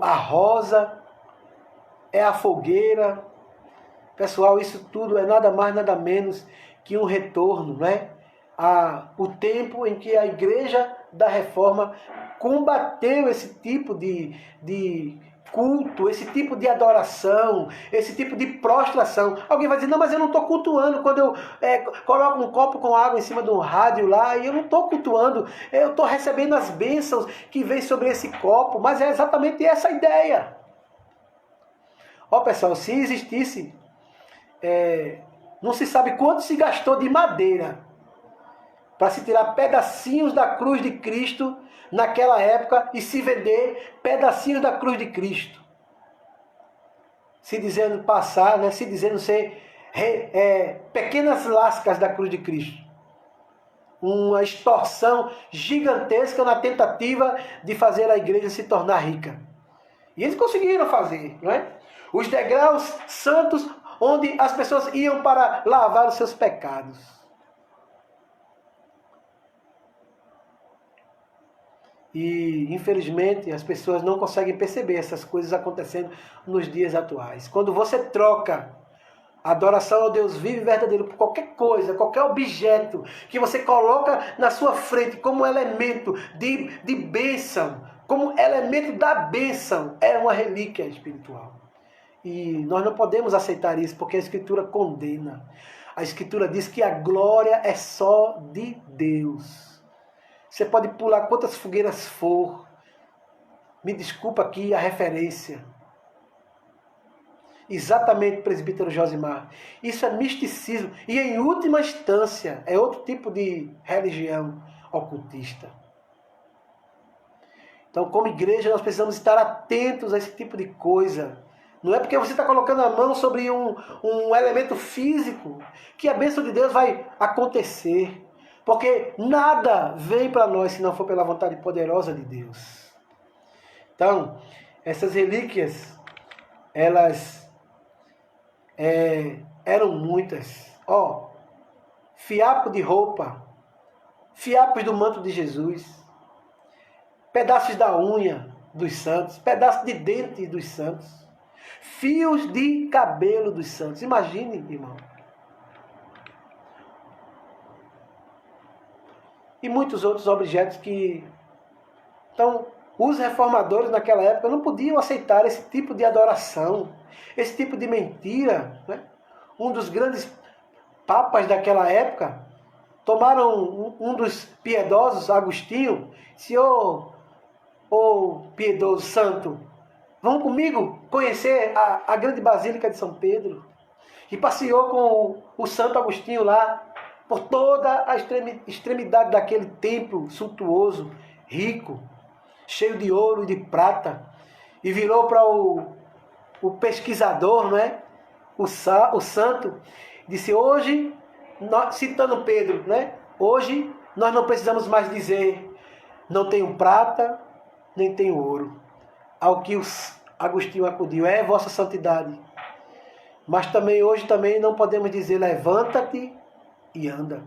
a rosa, é a fogueira. Pessoal, isso tudo é nada mais, nada menos que um retorno, né? O tempo em que a Igreja da Reforma combateu esse tipo de culto, esse tipo de adoração, esse tipo de prostração. Alguém vai dizer, não, mas eu não estou cultuando quando eu coloco um copo com água em cima de um rádio lá, e eu não estou cultuando, eu estou recebendo as bênçãos que vêm sobre esse copo, mas é exatamente essa a ideia. Ó, pessoal, se existisse, não se sabe quanto se gastou de madeira para se tirar pedacinhos da cruz de Cristo naquela época e se vender pedacinhos da cruz de Cristo. Se dizendo passar, né, se dizendo ser pequenas lascas da cruz de Cristo. Uma extorsão gigantesca na tentativa de fazer a igreja se tornar rica. E eles conseguiram fazer, não é? Os degraus santos onde as pessoas iam para lavar os seus pecados. E, infelizmente, as pessoas não conseguem perceber essas coisas acontecendo nos dias atuais. Quando você troca a adoração ao Deus vivo e verdadeiro por qualquer coisa, qualquer objeto que você coloca na sua frente como elemento de bênção, como elemento da bênção, é uma relíquia espiritual. E nós não podemos aceitar isso, porque a Escritura condena. A Escritura diz que a glória é só de Deus. Você pode pular quantas fogueiras for. Me desculpa aqui a referência. Exatamente, presbítero Josimar. Isso é misticismo. E, em última instância, é outro tipo de religião ocultista. Então, como igreja, nós precisamos estar atentos a esse tipo de coisa. Não é porque você está colocando a mão sobre um elemento físico que a bênção de Deus vai acontecer. Porque nada vem para nós se não for pela vontade poderosa de Deus. Então, essas relíquias, elas eram muitas. Fiapo de roupa, fiapos do manto de Jesus, pedaços da unha dos santos, pedaços de dente dos santos, fios de cabelo dos santos. Imagine, irmão. E muitos outros objetos que... Então, os reformadores naquela época não podiam aceitar esse tipo de adoração, esse tipo de mentira, né? Um dos grandes papas daquela época tomaram um dos piedosos, Agostinho, disse, ô piedoso santo, vão comigo conhecer a grande Basílica de São Pedro. E passeou com o Santo Agostinho lá, por toda a extremidade daquele templo suntuoso, rico, cheio de ouro e de prata, e virou para o pesquisador, não é? O santo, disse, hoje, citando Pedro, né? Hoje nós não precisamos mais dizer, não tenho prata, nem tenho ouro. Ao que Agostinho acudiu, é vossa santidade. Mas também hoje também não podemos dizer levanta-te e anda.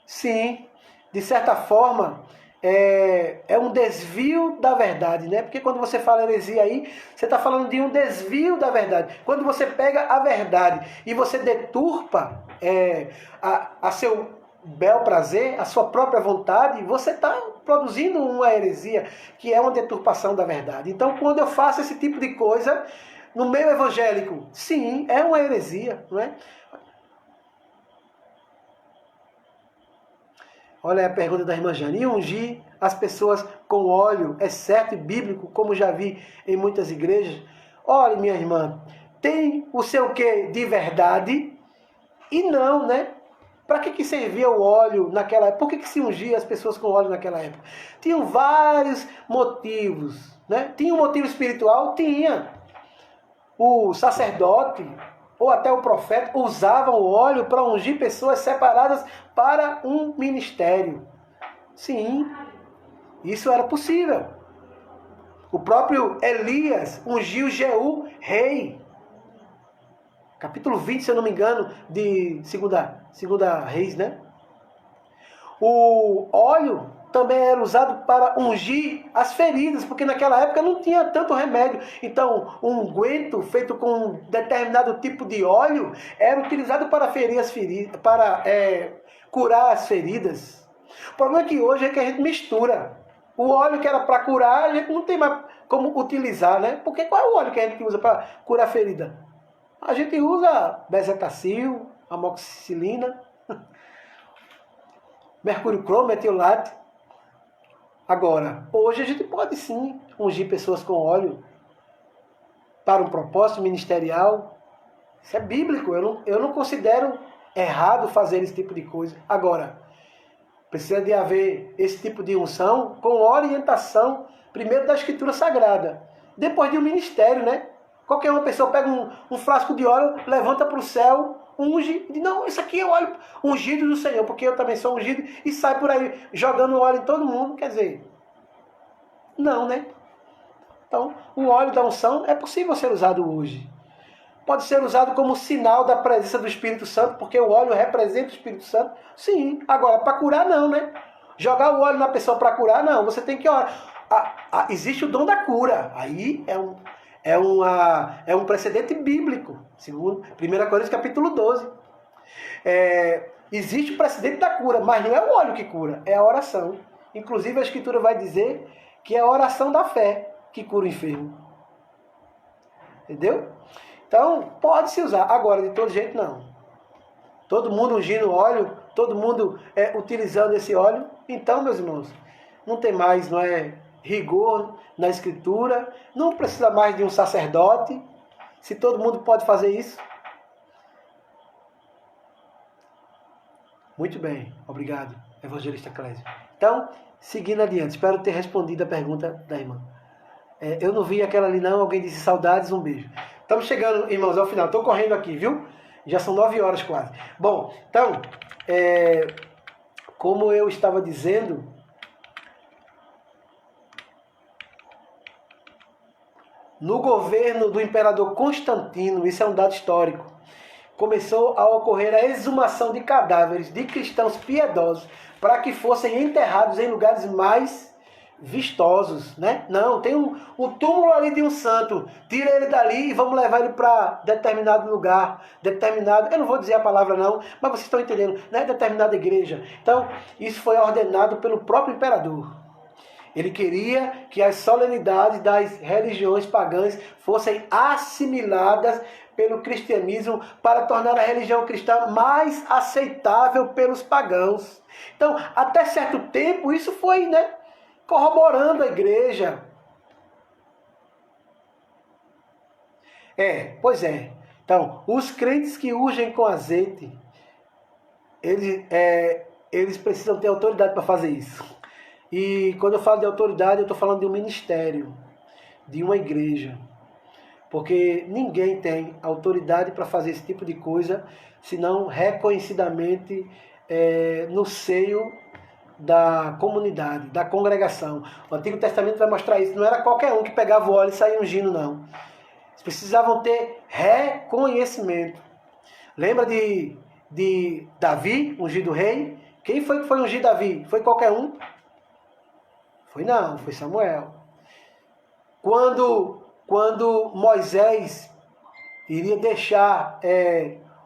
Sim, de certa forma, é um desvio da verdade, né? Porque quando você fala heresia aí, você está falando de um desvio da verdade. Quando você pega a verdade e você deturpa a seu bel prazer, a sua própria vontade, você está produzindo uma heresia, que é uma deturpação da verdade. Então, quando eu faço esse tipo de coisa, no meio evangélico, sim, é uma heresia, não é? Olha a pergunta da irmã Jane. E ungir as pessoas com óleo é certo e bíblico, como já vi em muitas igrejas? Olha, minha irmã, tem o seu quê de verdade e não, né? Para que servia o óleo naquela época? Por que se ungia as pessoas com óleo naquela época? Tinham vários motivos, né? Tinha um motivo espiritual? Tinha. O sacerdote ou até o profeta usavam o óleo para ungir pessoas separadas para um ministério. Sim, isso era possível. O próprio Elias ungiu Jeú rei. Capítulo 20, se eu não me engano, de segunda Reis, né? O óleo também era usado para ungir as feridas, porque naquela época não tinha tanto remédio. Então, um unguento feito com um determinado tipo de óleo era utilizado para ferir as feridas, para curar as feridas. O problema é que hoje é que a gente mistura. O óleo que era para curar, a gente não tem mais como utilizar, né? Porque qual é o óleo que a gente usa para curar a ferida? A gente usa bezetacil, amoxicilina, mercúrio cromo, metiolato. Agora, hoje a gente pode sim ungir pessoas com óleo para um propósito ministerial. Isso é bíblico, eu não considero errado fazer esse tipo de coisa. Agora, precisa de haver esse tipo de unção com orientação, primeiro da Escritura Sagrada, depois de um ministério, né? Qualquer uma pessoa pega um frasco de óleo, levanta para o céu, unge, e diz, não, isso aqui é o óleo ungido do Senhor, porque eu também sou ungido, e sai por aí jogando óleo em todo mundo. Quer dizer, não, né? Então, o óleo da unção é possível ser usado hoje. Pode ser usado como sinal da presença do Espírito Santo, porque o óleo representa o Espírito Santo. Sim, agora, para curar não, né? Jogar o óleo na pessoa para curar, não. Você tem que orar. Existe o dom da cura. Aí é um precedente bíblico, segundo 1 Coríntios capítulo 12. Existe o precedente da cura, mas não é o óleo que cura, é a oração. Inclusive a Escritura vai dizer que é a oração da fé que cura o enfermo. Entendeu? Então, pode-se usar. Agora, de todo jeito, não. Todo mundo ungindo óleo, todo mundo utilizando esse óleo. Então, meus irmãos, não tem mais, não é rigor na Escritura, não precisa mais de um sacerdote, se todo mundo pode fazer isso. Muito bem, obrigado, evangelista Clésio. Então, seguindo adiante, espero ter respondido a pergunta da irmã. Eu não vi aquela ali não, alguém disse saudades, um beijo. Estamos chegando, irmãos, ao final, estou correndo aqui, viu? Já são 9 horas quase. Bom, então, como eu estava dizendo, no governo do imperador Constantino, isso é um dado histórico, começou a ocorrer a exumação de cadáveres de cristãos piedosos para que fossem enterrados em lugares mais vistosos, né? Não, tem um túmulo ali de um santo, tira ele dali e vamos levar ele para determinado lugar, eu não vou dizer a palavra não, mas vocês estão entendendo, né? Determinada igreja. Então, isso foi ordenado pelo próprio imperador. Ele queria que as solenidades das religiões pagãs fossem assimiladas pelo cristianismo para tornar a religião cristã mais aceitável pelos pagãos. Então, até certo tempo, isso foi, né, corroborando a igreja. Pois é. Então, os crentes que ungem com azeite, eles precisam ter autoridade para fazer isso. E quando eu falo de autoridade, eu estou falando de um ministério, de uma igreja. Porque ninguém tem autoridade para fazer esse tipo de coisa, senão reconhecidamente no seio da comunidade, da congregação. O Antigo Testamento vai mostrar isso. Não era qualquer um que pegava o óleo e saía ungindo, não. Eles precisavam ter reconhecimento. Lembra de Davi, ungido rei? Quem foi que foi ungir Davi? Foi qualquer um? Foi não, foi Samuel. Quando Moisés iria deixar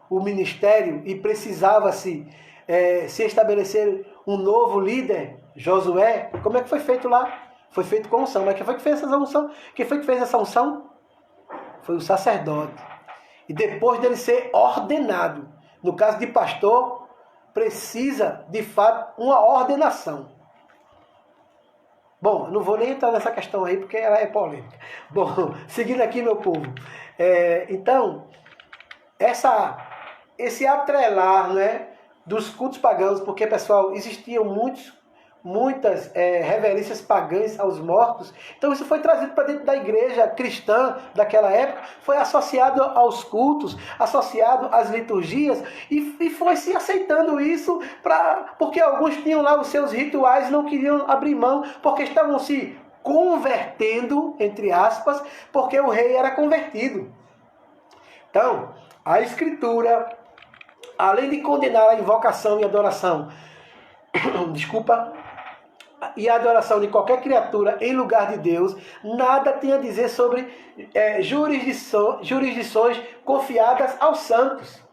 o ministério e precisava se estabelecer um novo líder, Josué, como é que foi feito lá? Foi feito com unção. Mas quem foi que fez essa unção? Quem foi que fez essa unção? Foi o sacerdote. E depois dele ser ordenado, no caso de pastor, precisa de fato uma ordenação. Bom, não vou nem entrar nessa questão aí porque ela é polêmica. Bom, seguindo aqui, meu povo. Então, esse atrelar, né, dos cultos pagãos, porque, pessoal, existiam muitas reverências pagãs aos mortos. Então isso foi trazido para dentro da igreja cristã daquela época, foi associado aos cultos, associado às liturgias, e foi se aceitando isso, porque alguns tinham lá os seus rituais e não queriam abrir mão, porque estavam se convertendo, entre aspas, porque o rei era convertido. Então, a Escritura, além de condenar a invocação e adoração, e a adoração de qualquer criatura em lugar de Deus, nada tem a dizer sobre jurisdições confiadas aos santos.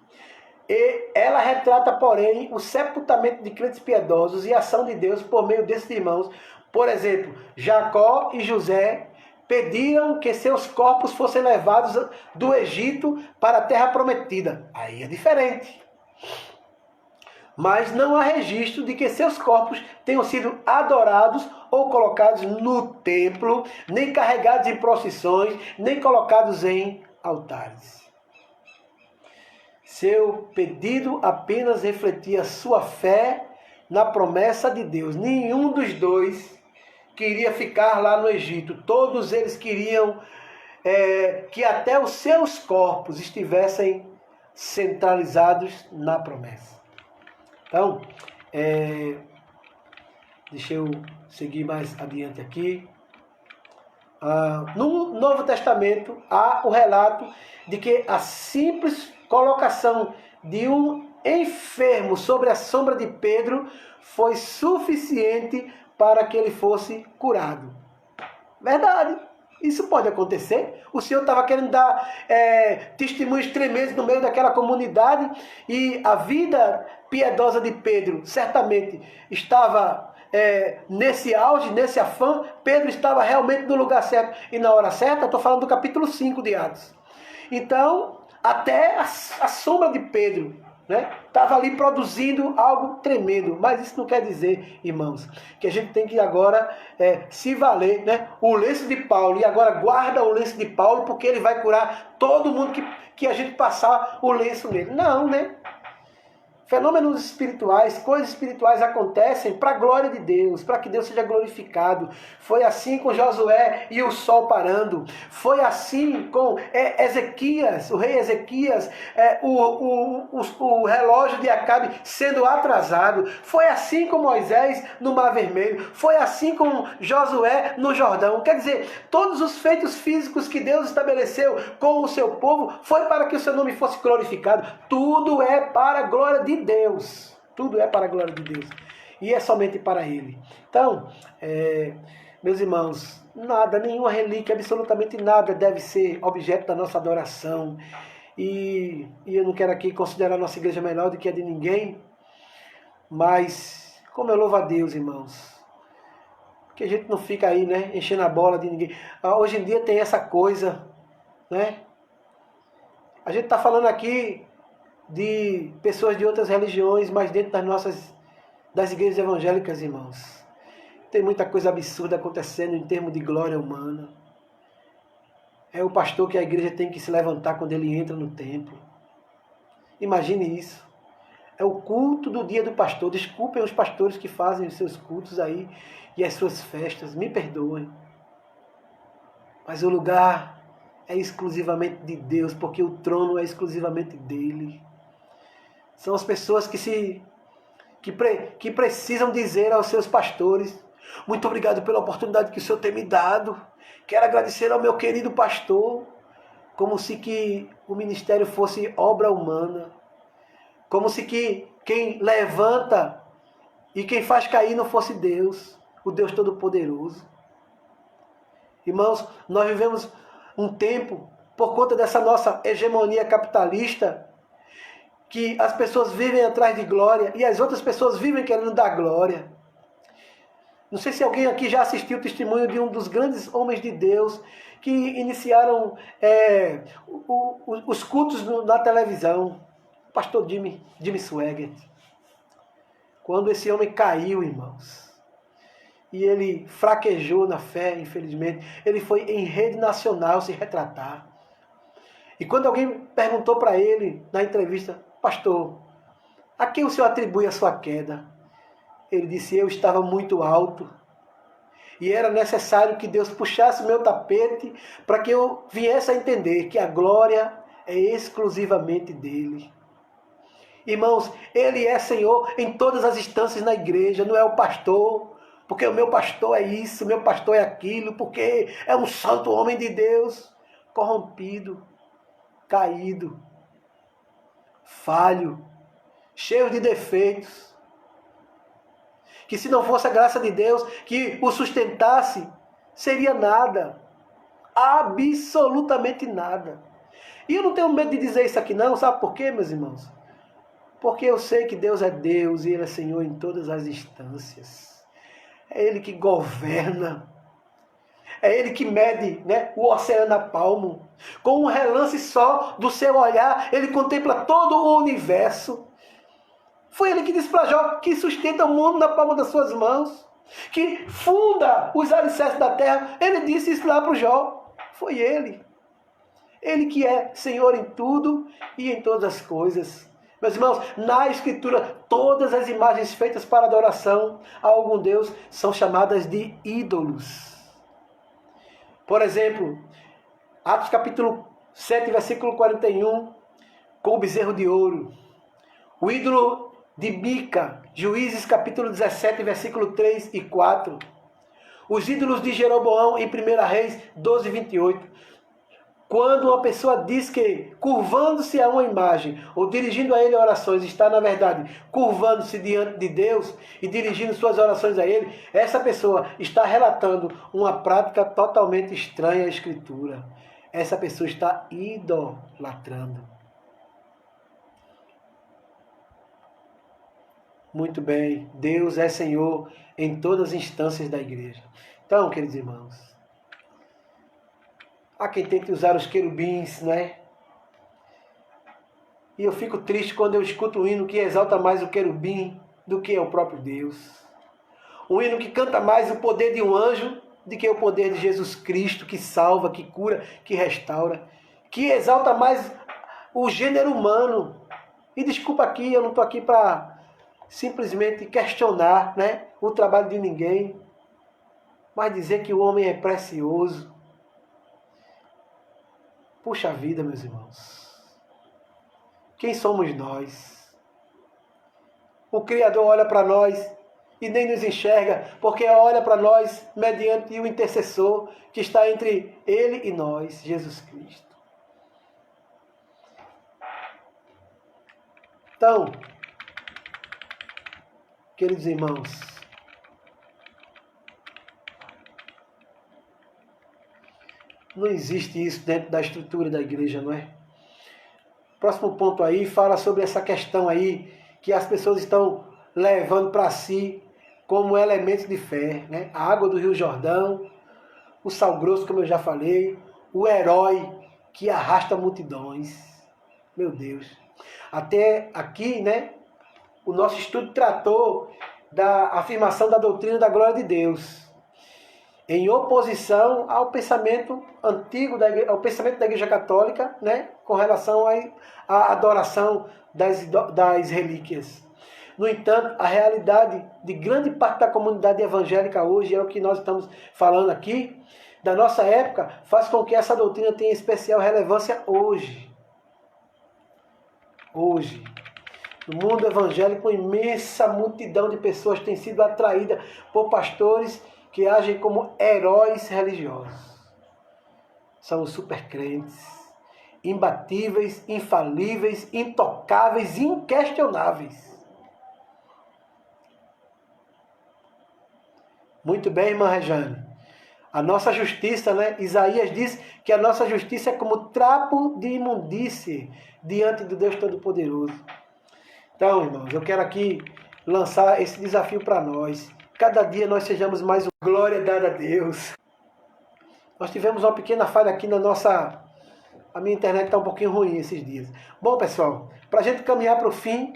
E ela retrata, porém, o sepultamento de crentes piedosos e a ação de Deus por meio desses irmãos. Por exemplo, Jacó e José pediram que seus corpos fossem levados do Egito para a terra prometida. Aí é diferente. Mas não há registro de que seus corpos tenham sido adorados ou colocados no templo, nem carregados em procissões, nem colocados em altares. Seu pedido apenas refletia sua fé na promessa de Deus. Nenhum dos dois queria ficar lá no Egito. Todos eles queriam que até os seus corpos estivessem centralizados na promessa. Então, deixa eu seguir mais adiante aqui. No Novo Testamento, há o relato de que a simples colocação de um enfermo sobre a sombra de Pedro foi suficiente para que ele fosse curado. Verdade. Isso pode acontecer. O Senhor estava querendo dar testemunhos tremendos no meio daquela comunidade e a vida piedosa de Pedro certamente estava nesse auge, nesse afã. Pedro estava realmente no lugar certo e na hora certa. Estou falando do capítulo 5 de Atos. Então, até a sombra de Pedro, né, estava ali produzindo algo tremendo. Mas isso não quer dizer, irmãos, que a gente tem que agora se valer, né, o lenço de Paulo, e agora guarda o lenço de Paulo porque ele vai curar todo mundo que a gente passar o lenço nele. Não, né? Fenômenos espirituais, coisas espirituais acontecem para a glória de Deus, para que Deus seja glorificado. Foi assim com Josué e o sol parando. Foi assim com Ezequias, o rei Ezequias, o relógio de Acabe sendo atrasado. Foi assim com Moisés no Mar Vermelho. Foi assim com Josué no Jordão. Quer dizer, todos os feitos físicos que Deus estabeleceu com o seu povo foi para que o seu nome fosse glorificado. Tudo é para a glória de Deus. Tudo é para a glória de Deus. E é somente para Ele. Então, meus irmãos, nada, nenhuma relíquia, absolutamente nada deve ser objeto da nossa adoração. E eu não quero aqui considerar a nossa igreja melhor do que a de ninguém. Mas, como eu louvo a Deus, irmãos, que a gente não fica aí, né, enchendo a bola de ninguém. Hoje em dia tem essa coisa, né? A gente está falando aqui de pessoas de outras religiões, mas dentro das igrejas evangélicas, irmãos, tem muita coisa absurda acontecendo em termos de glória humana. É o pastor que a igreja tem que se levantar quando ele entra no templo. Imagine isso. É o culto do dia do pastor. Desculpem os pastores que fazem os seus cultos aí e as suas festas, me perdoem. Mas o lugar é exclusivamente de Deus, porque o trono é exclusivamente dele. São as pessoas que que precisam dizer aos seus pastores: muito obrigado pela oportunidade que o Senhor tem me dado. Quero agradecer ao meu querido pastor. Como se que o ministério fosse obra humana. Como se que quem levanta e quem faz cair não fosse Deus, o Deus Todo-Poderoso. Irmãos, nós vivemos um tempo, por conta dessa nossa hegemonia capitalista, que as pessoas vivem atrás de glória e as outras pessoas vivem querendo dar glória. Não sei se alguém aqui já assistiu o testemunho de um dos grandes homens de Deus que iniciaram os cultos na televisão, o pastor Jimmy Swaggart. Quando esse homem caiu, irmãos, e ele fraquejou na fé, infelizmente, ele foi em rede nacional se retratar. E quando alguém perguntou para ele na entrevista: pastor, a quem o senhor atribui a sua queda? Ele disse: eu estava muito alto e era necessário que Deus puxasse o meu tapete para que eu viesse a entender que a glória é exclusivamente dele. Irmãos, ele é Senhor em todas as instâncias na igreja, não é o pastor, porque o meu pastor é isso, o meu pastor é aquilo, porque é um santo homem de Deus, corrompido, caído, falho, cheio de defeitos, que se não fosse a graça de Deus que o sustentasse, seria nada, absolutamente nada. E eu não tenho medo de dizer isso aqui não, sabe por quê, meus irmãos? Porque eu sei que Deus é Deus e Ele é Senhor em todas as instâncias. É Ele que governa. É Ele que mede, né, o oceano a palmo. Com um relance só do seu olhar, Ele contempla todo o universo. Foi Ele que disse para Jó que sustenta o mundo na palma das suas mãos. Que funda os alicerces da terra. Ele disse isso lá para o Jó. Foi Ele. Ele que é Senhor em tudo e em todas as coisas. Meus irmãos, na Escritura, todas as imagens feitas para adoração a algum Deus são chamadas de ídolos. Por exemplo, Atos capítulo 7, versículo 41, com o bezerro de ouro. O ídolo de Mica, Juízes capítulo 17, versículo 3 e 4. Os ídolos de Jeroboão em 1 Reis 12, 28. Quando uma pessoa diz que curvando-se a uma imagem ou dirigindo a ele orações está, na verdade, curvando-se diante de Deus e dirigindo suas orações a ele, essa pessoa está relatando uma prática totalmente estranha à Escritura. Essa pessoa está idolatrando. Muito bem, Deus é Senhor em todas as instâncias da igreja. Então, queridos irmãos, há quem tente usar os querubins, não é? E eu fico triste quando eu escuto um hino que exalta mais o querubim do que o próprio Deus. Um hino que canta mais o poder de um anjo do que o poder de Jesus Cristo, que salva, que cura, que restaura. Que exalta mais o gênero humano. E desculpa aqui, eu não estou aqui para simplesmente questionar, né, o trabalho de ninguém, mas dizer que o homem é precioso. Puxa vida, meus irmãos. Quem somos nós? O Criador olha para nós e nem nos enxerga, porque olha para nós mediante o intercessor que está entre Ele e nós, Jesus Cristo. Então, queridos irmãos, não existe isso dentro da estrutura da igreja, não é? Próximo ponto aí fala sobre essa questão aí que as pessoas estão levando para si como elementos de fé, né? A água do Rio Jordão, o sal grosso, como eu já falei, o herói que arrasta multidões. Meu Deus. Até aqui, né? O nosso estudo tratou da afirmação da doutrina da glória de Deus, em oposição ao pensamento antigo, ao pensamento da Igreja Católica, né, com relação à adoração das relíquias. No entanto, a realidade de grande parte da comunidade evangélica hoje, é o que nós estamos falando aqui, da nossa época, faz com que essa doutrina tenha especial relevância hoje. Hoje. No mundo evangélico, uma imensa multidão de pessoas tem sido atraída por pastores que agem como heróis religiosos. São os supercrentes, imbatíveis, infalíveis, intocáveis, inquestionáveis. Muito bem, irmã Rejane. A nossa justiça, né? Isaías diz que a nossa justiça é como trapo de imundície diante do Deus Todo-Poderoso. Então, irmãos, eu quero aqui lançar esse desafio para nós. Cada dia nós sejamos mais glória dada a Deus. Nós tivemos uma pequena falha aqui na nossa... A minha internet está um pouquinho ruim esses dias. Bom, pessoal, para a gente caminhar para o fim,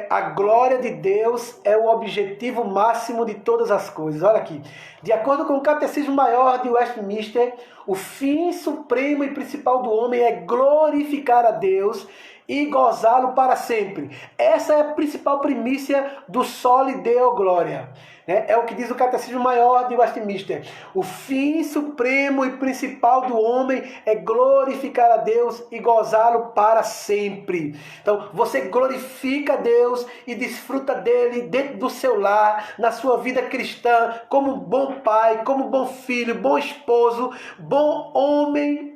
a glória de Deus é o objetivo máximo de todas as coisas. Olha aqui. De acordo com o Catecismo Maior de Westminster, o fim supremo e principal do homem é glorificar a Deus e gozá-lo para sempre. Essa é a principal primícia do Soli Deo Gloria. É o que diz o Catecismo Maior de Westminster. O fim supremo e principal do homem é glorificar a Deus e gozá-lo para sempre. Então, você glorifica a Deus e desfruta dele dentro do seu lar, na sua vida cristã, como bom pai, como bom filho, bom esposo, bom homem.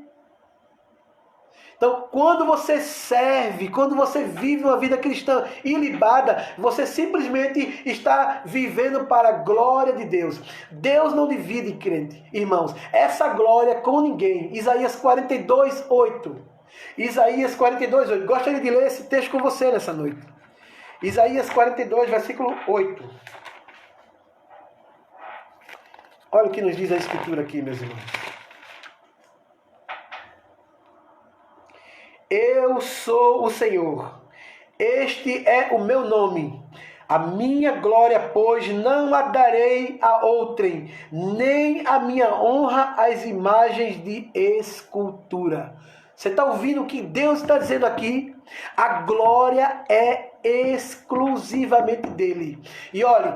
Então, quando você serve, quando você vive uma vida cristã ilibada, você simplesmente está vivendo para a glória de Deus. Deus não divide crente, irmãos. Essa glória é com ninguém. Isaías 42, 8. Isaías 42, 8. Gostaria de ler esse texto com você nessa noite. Isaías 42, versículo 8. Olha o que nos diz a Escritura aqui, meus irmãos. Eu sou o Senhor, este é o meu nome. A minha glória, pois, não a darei a outrem, nem a minha honra às imagens de escultura. Você está ouvindo o que Deus está dizendo aqui? A glória é exclusivamente dele. E olhe,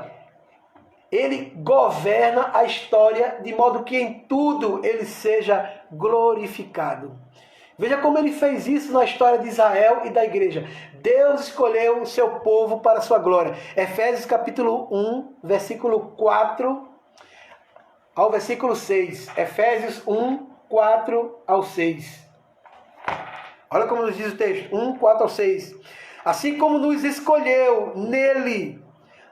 ele governa a história de modo que em tudo ele seja glorificado. Veja como ele fez isso na história de Israel e da igreja. Deus escolheu o seu povo para a sua glória. Efésios capítulo 1, versículo 4 ao versículo 6. Efésios 1, 4 ao 6. Olha como nos diz o texto. 1, 4 ao 6. Assim como nos escolheu nele,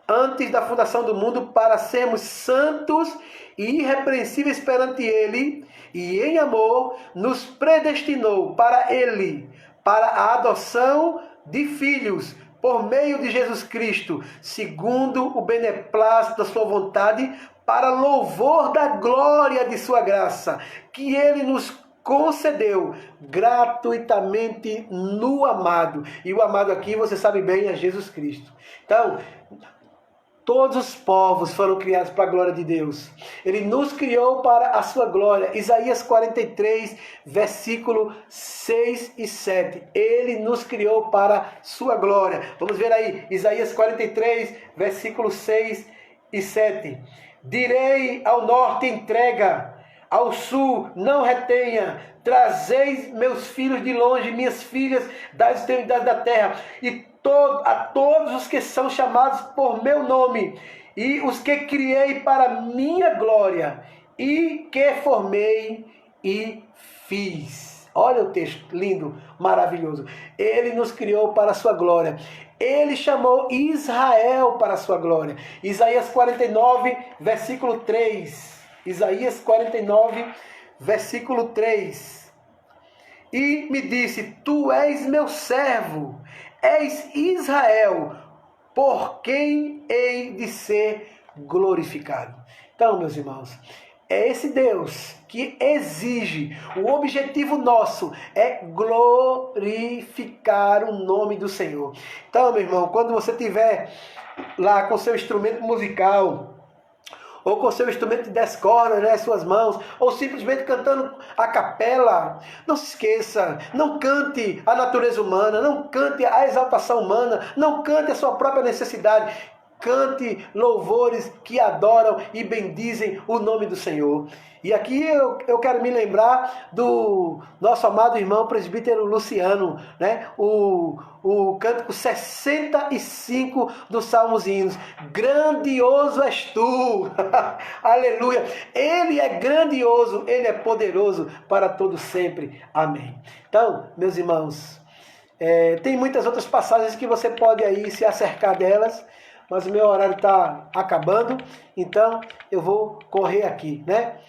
antes da fundação do mundo, para sermos santos e irrepreensíveis perante ele, e em amor nos predestinou para ele, para a adoção de filhos, por meio de Jesus Cristo, segundo o beneplácito da sua vontade, para louvor da glória de sua graça, que ele nos concedeu gratuitamente no amado. E o amado aqui, você sabe bem, é Jesus Cristo. Então, todos os povos foram criados para a glória de Deus. Ele nos criou para a sua glória. Isaías 43, versículo 6 e 7. Ele nos criou para a sua glória. Vamos ver aí, Isaías 43, versículo 6 e 7. Direi ao norte, entrega, ao sul, não retenha. Trazeis meus filhos de longe, minhas filhas das extremidades da terra, e a todos os que são chamados por meu nome, e os que criei para minha glória, e que formei e fiz. Olha o texto lindo, maravilhoso. Ele nos criou para a sua glória. Ele chamou Israel para a sua glória. Isaías 49, versículo 3. Isaías 49, versículo 3. E me disse, tu és meu servo, és Israel, por quem hei de ser glorificado. Então, meus irmãos, é esse Deus que exige, o objetivo nosso é glorificar o nome do Senhor. Então, meu irmão, quando você estiver lá com seu instrumento musical, ou com seu instrumento de 10 cordas nas suas mãos, ou simplesmente cantando a capela, não se esqueça, não cante a natureza humana, não cante a exaltação humana, não cante a sua própria necessidade. cante louvores que adoram e bendizem o nome do Senhor. E aqui eu quero me lembrar do nosso amado irmão presbítero Luciano, né? O cântico 65 dos Salmos e Hinos. Grandioso és tu, aleluia. Ele é grandioso, ele é poderoso para todo sempre. Amém. Então, meus irmãos, tem muitas outras passagens que você pode aí se acercar delas, mas o meu horário está acabando, então eu vou correr aqui, né?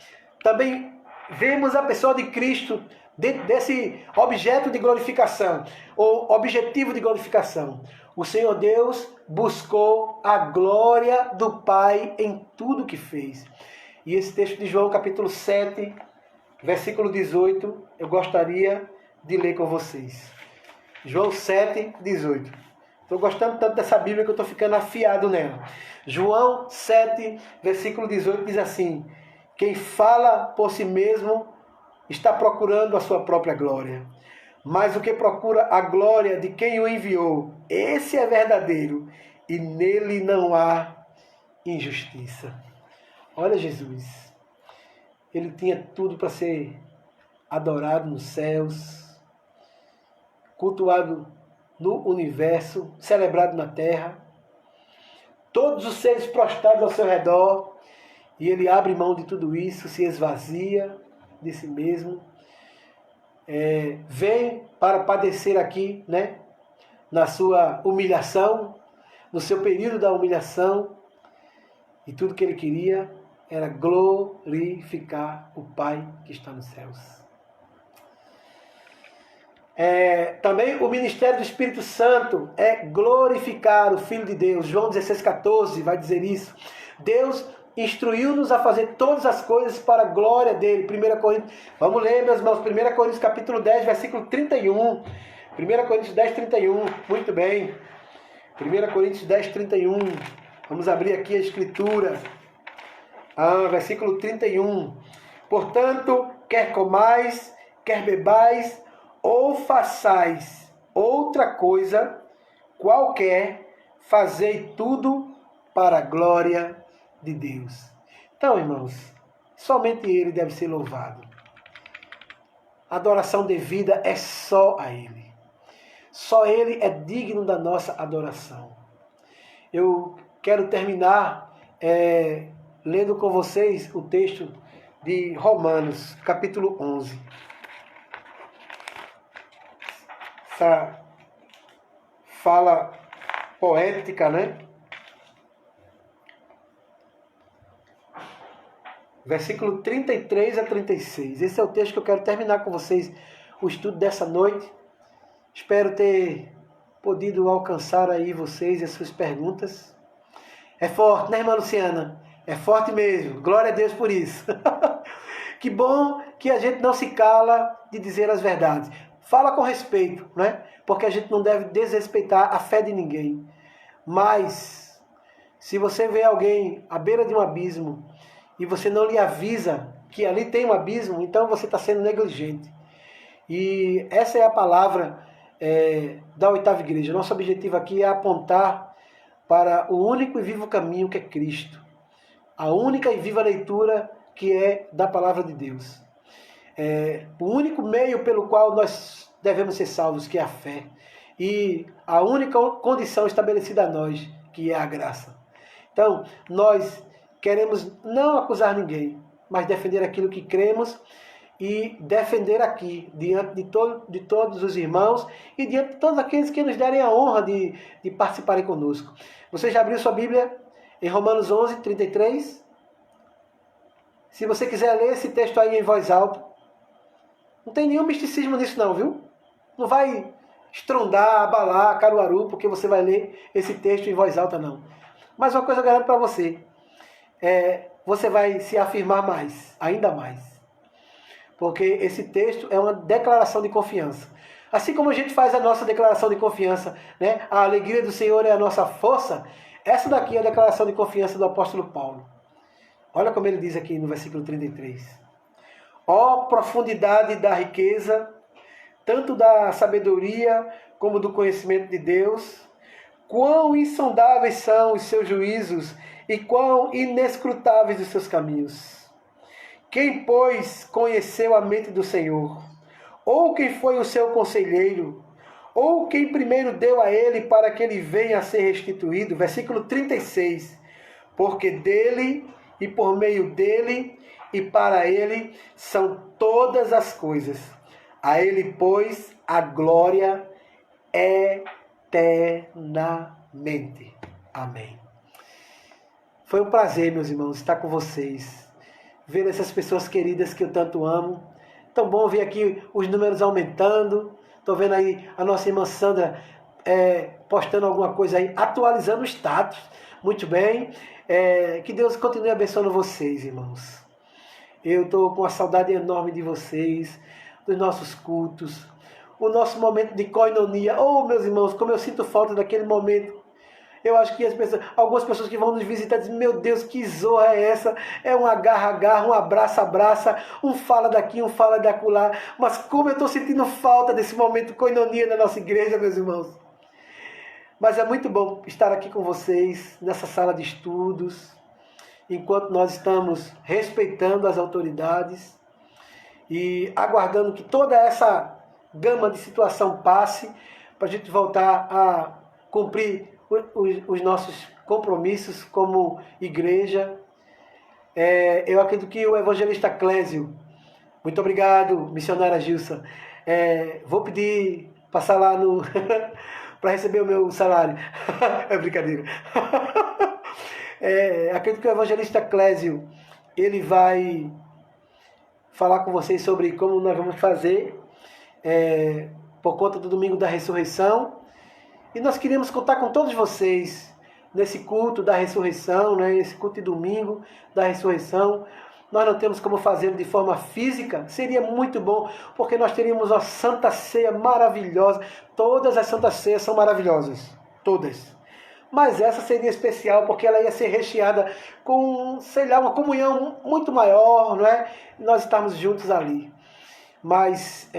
Também vemos a pessoa de Cristo dentro desse objeto de glorificação, ou objetivo de glorificação. O Senhor Deus buscou a glória do Pai em tudo que fez. E esse texto de João, capítulo 7, versículo 18, eu gostaria de ler com vocês. João 7, 18. Estou gostando tanto dessa Bíblia que eu estou ficando afiado nela. João 7, versículo 18 diz assim: quem fala por si mesmo está procurando a sua própria glória. Mas o que procura a glória de quem o enviou, esse é verdadeiro, e nele não há injustiça. Olha Jesus. Ele tinha tudo para ser adorado nos céus, cultuado no universo, celebrado na terra. Todos os seres prostrados ao seu redor. E ele abre mão de tudo isso, se esvazia de si mesmo. Vem para padecer aqui, né? Na sua humilhação, no seu período da humilhação. E tudo que ele queria era glorificar o Pai que está nos céus. Também o ministério do Espírito Santo é glorificar o Filho de Deus. João 16,14 vai dizer isso. Deus instruiu-nos a fazer todas as coisas para a glória dele. 1 Coríntios, vamos ler, meus irmãos, 1 Coríntios capítulo 10, versículo 31. 1 Coríntios 10, 31. Muito bem. 1 Coríntios 10, 31. Vamos abrir aqui a escritura. Versículo 31. Portanto, quer comais, quer bebais, ou façais outra coisa qualquer, fazei tudo para a glória de Deus. Então, irmãos, somente Ele deve ser louvado. A adoração devida é só a Ele. Só Ele é digno da nossa adoração. Eu quero terminar lendo com vocês o texto de Romanos, capítulo 11. Essa fala poética, né? Versículo 33 a 36. Esse é o texto que eu quero terminar com vocês o estudo dessa noite. Espero ter podido alcançar aí vocês e as suas perguntas. É forte, né, irmã Luciana? É forte mesmo. Glória a Deus por isso. Que bom que a gente não se cala de dizer as verdades. Fala com respeito, né? Porque a gente não deve desrespeitar a fé de ninguém. Mas, se você vê alguém à beira de um abismo e você não lhe avisa que ali tem um abismo, então você está sendo negligente. E essa é a palavra da Oitava Igreja. Nosso objetivo aqui é apontar para o único e vivo caminho que é Cristo. A única e viva leitura que é da palavra de Deus. O único meio pelo qual nós devemos ser salvos, que é a fé. E a única condição estabelecida a nós, que é a graça. Então, nós queremos não acusar ninguém, mas defender aquilo que cremos e defender aqui, diante de todos os irmãos e diante de todos aqueles que nos derem a honra de participarem conosco. Você já abriu sua Bíblia em Romanos 11, 33? Se você quiser ler esse texto aí em voz alta, não tem nenhum misticismo nisso não, viu? Não vai estrondar, abalar, Caruaru, porque você vai ler esse texto em voz alta, não. Mas uma coisa eu garanto para você, você vai se afirmar mais, ainda mais. Porque esse texto é uma declaração de confiança. Assim como a gente faz a nossa declaração de confiança, né? A alegria do Senhor é a nossa força, essa daqui é a declaração de confiança do apóstolo Paulo. Olha como ele diz aqui no versículo 33. Ó profundidade da riqueza, tanto da sabedoria como do conhecimento de Deus, Quão insondáveis são os seus juízos e quão inescrutáveis os seus caminhos. Quem, pois, conheceu a mente do Senhor? Ou quem foi o seu conselheiro? Ou quem primeiro deu a ele para que ele venha a ser restituído? Versículo 36. Porque dele e por meio dele e para ele são todas as coisas. A ele, pois, a glória eternamente. Amém. Foi um prazer, meus irmãos, estar com vocês. Ver essas pessoas queridas que eu tanto amo. Tão bom ver aqui os números aumentando. Estou vendo aí a nossa irmã Sandra postando alguma coisa aí, atualizando o status. Muito bem. Que Deus continue abençoando vocês, irmãos. Eu estou com uma saudade enorme de vocês, dos nossos cultos, o nosso momento de koinonia. Oh, meus irmãos, como eu sinto falta daquele momento. Eu acho que algumas pessoas que vão nos visitar dizem, meu Deus, que zorra é essa? É um agarra-agarra, um abraça-abraça, um fala daqui, um fala dacolá. Mas como eu estou sentindo falta desse momento de koinonia na nossa igreja, meus irmãos. Mas é muito bom estar aqui com vocês, nessa sala de estudos, enquanto nós estamos respeitando as autoridades e aguardando que toda essa gama de situação passe, para a gente voltar a cumprir os nossos compromissos como igreja. Eu acredito que o evangelista Clésio, muito obrigado, missionária Gilsa, vou pedir, passar lá no para receber o meu salário. É brincadeira. Acredito que o evangelista Clésio, ele vai falar com vocês sobre como nós vamos fazer por conta do domingo da ressurreição. E nós queríamos contar com todos vocês nesse culto da ressurreição, né? Esse culto de domingo da ressurreição. Nós não temos como fazê-lo de forma física. Seria muito bom, porque nós teríamos uma santa ceia maravilhosa. Todas as santas ceias são maravilhosas. Todas. Mas essa seria especial, porque ela ia ser recheada com, sei lá, uma comunhão muito maior, não é? Nós estamos juntos ali. Mas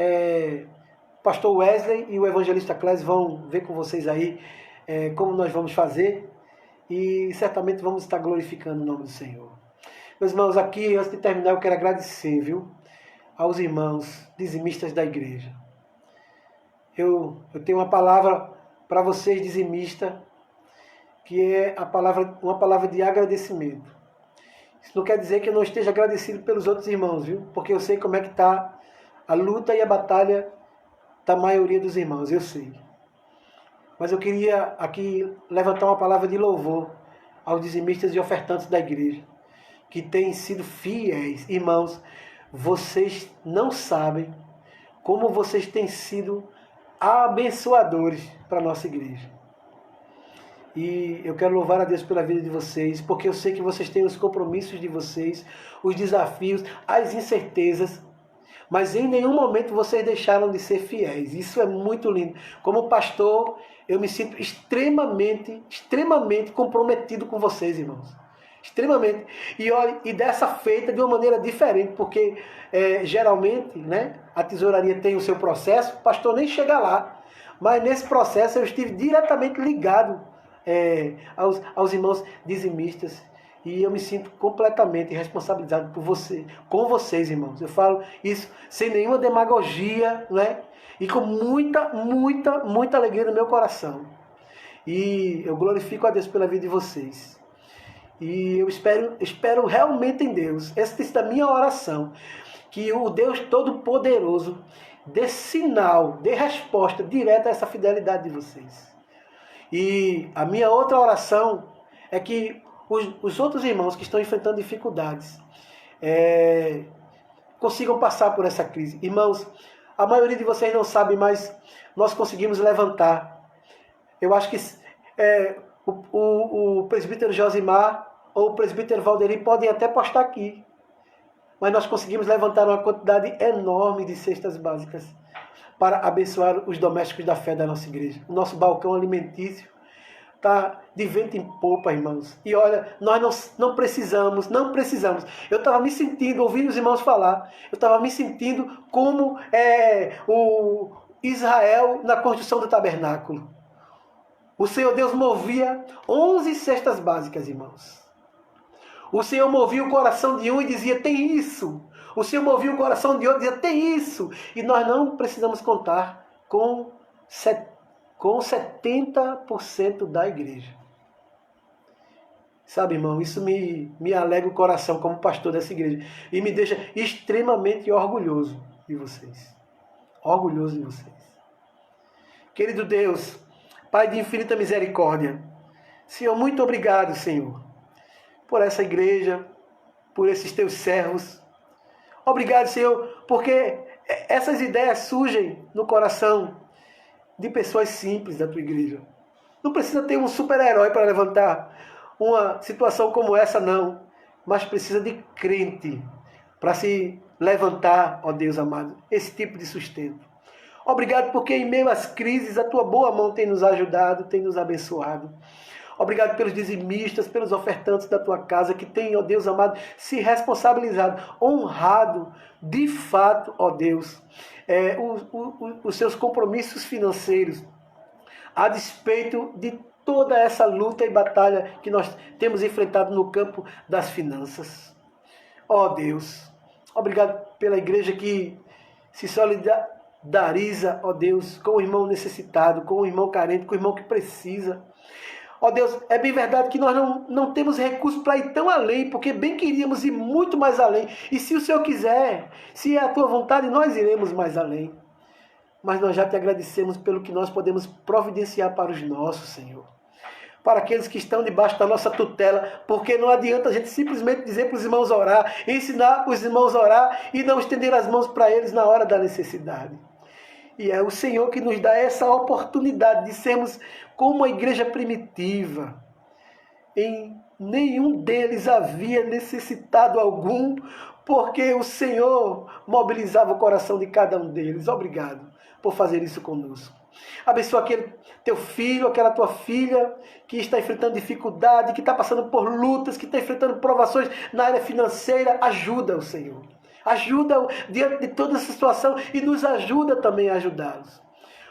o pastor Wesley e o evangelista Clésio vão ver com vocês aí como nós vamos fazer. E certamente vamos estar glorificando o nome do Senhor. Meus irmãos, aqui, antes de terminar, eu quero agradecer, aos irmãos dizimistas da igreja. Eu tenho uma palavra para vocês, dizimistas, que é uma palavra de agradecimento. Isso não quer dizer que eu não esteja agradecido pelos outros irmãos, porque eu sei como é que está a luta e a batalha da maioria dos irmãos, eu sei. Mas eu queria aqui levantar uma palavra de louvor aos dizimistas e ofertantes da igreja, que têm sido fiéis. Irmãos, vocês não sabem como vocês têm sido abençoadores para a nossa igreja. E eu quero louvar a Deus pela vida de vocês, porque eu sei que vocês têm os compromissos de vocês, os desafios, as incertezas, mas em nenhum momento vocês deixaram de ser fiéis. Isso é muito lindo. Como pastor, eu me sinto extremamente comprometido com vocês, irmãos. Extremamente. E olha, e dessa feita de uma maneira diferente, porque geralmente, né, a tesouraria tem o seu processo, o pastor nem chega lá. Mas nesse processo eu estive diretamente ligado aos irmãos dizimistas. E eu me sinto completamente responsabilizado com vocês, irmãos. Eu falo isso sem nenhuma demagogia, né? E com muita alegria no meu coração. E eu glorifico a Deus pela vida de vocês. E eu espero realmente em Deus, essa é a minha oração, que o Deus Todo-Poderoso dê sinal, dê resposta direta a essa fidelidade de vocês. E a minha outra oração é que os outros irmãos que estão enfrentando dificuldades consigam passar por essa crise. Irmãos, a maioria de vocês não sabe, mas nós conseguimos levantar. Eu acho que o presbítero Josimar ou o presbítero Valderi podem até postar aqui. Mas nós conseguimos levantar uma quantidade enorme de cestas básicas para abençoar os domésticos da fé da nossa igreja. O nosso balcão alimentício está de vento em popa, irmãos. E olha, nós não precisamos. Eu estava me sentindo, ouvindo os irmãos falar, eu estava me sentindo como o Israel na construção do tabernáculo. O Senhor Deus movia 11 cestas básicas, irmãos. O Senhor movia o coração de um e dizia, tem isso. O Senhor movia o coração de outro e dizia, tem isso. E nós não precisamos contar com 70% da igreja. Sabe, irmão, isso me alegra o coração como pastor dessa igreja. E me deixa extremamente orgulhoso de vocês. Orgulhoso de vocês. Querido Deus, Pai de infinita misericórdia, Senhor, muito obrigado, Senhor, por essa igreja, por esses teus servos. Obrigado, Senhor, porque essas ideias surgem no coração de pessoas simples da tua igreja. Não precisa ter um super-herói para levantar uma situação como essa, não. Mas precisa de crente para se levantar, ó Deus amado, esse tipo de sustento. Obrigado porque em meio às crises a tua boa mão tem nos ajudado, tem nos abençoado. Obrigado pelos dizimistas, pelos ofertantes da tua casa que têm, ó Deus amado, se responsabilizado, honrado de fato, ó Deus, os seus compromissos financeiros, a despeito de toda essa luta e batalha que nós temos enfrentado no campo das finanças. Ó Deus, obrigado pela igreja que se solidariza, ó Deus, com o irmão necessitado, com o irmão carente, com o irmão que precisa. Ó Deus, é bem verdade que nós não temos recursos para ir tão além, porque bem queríamos ir muito mais além. E se o Senhor quiser, se é a tua vontade, nós iremos mais além. Mas nós já te agradecemos pelo que nós podemos providenciar para os nossos, Senhor. Para aqueles que estão debaixo da nossa tutela, porque não adianta a gente simplesmente dizer para os irmãos orar, ensinar os irmãos a orar e não estender as mãos para eles na hora da necessidade. E é o Senhor que nos dá essa oportunidade de sermos como uma igreja primitiva. Em nenhum deles havia necessitado algum, porque o Senhor mobilizava o coração de cada um deles. Obrigado por fazer isso conosco. Abençoa aquele teu filho, aquela tua filha que está enfrentando dificuldade, que está passando por lutas, que está enfrentando provações na área financeira. Ajuda-o, Senhor. Ajuda-o diante de toda essa situação e nos ajuda também a ajudá-los.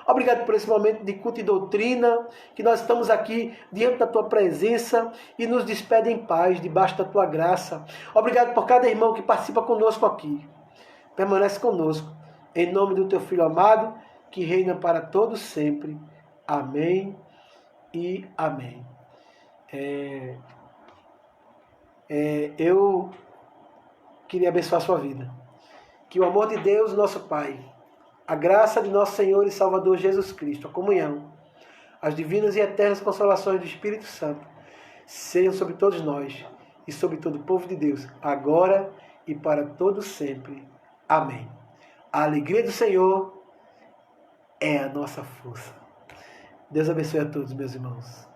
Obrigado por esse momento de culto e doutrina, que nós estamos aqui diante da tua presença e nos despede em paz, debaixo da tua graça. Obrigado por cada irmão que participa conosco aqui. Permanece conosco. Em nome do teu Filho amado, que reina para todos sempre. Amém e amém. Eu queria abençoar a sua vida. Que o amor de Deus, nosso Pai, a graça de nosso Senhor e Salvador Jesus Cristo, a comunhão, as divinas e eternas consolações do Espírito Santo, sejam sobre todos nós e sobre todo o povo de Deus, agora e para todos sempre. Amém. A alegria do Senhor é a nossa força. Deus abençoe a todos, meus irmãos.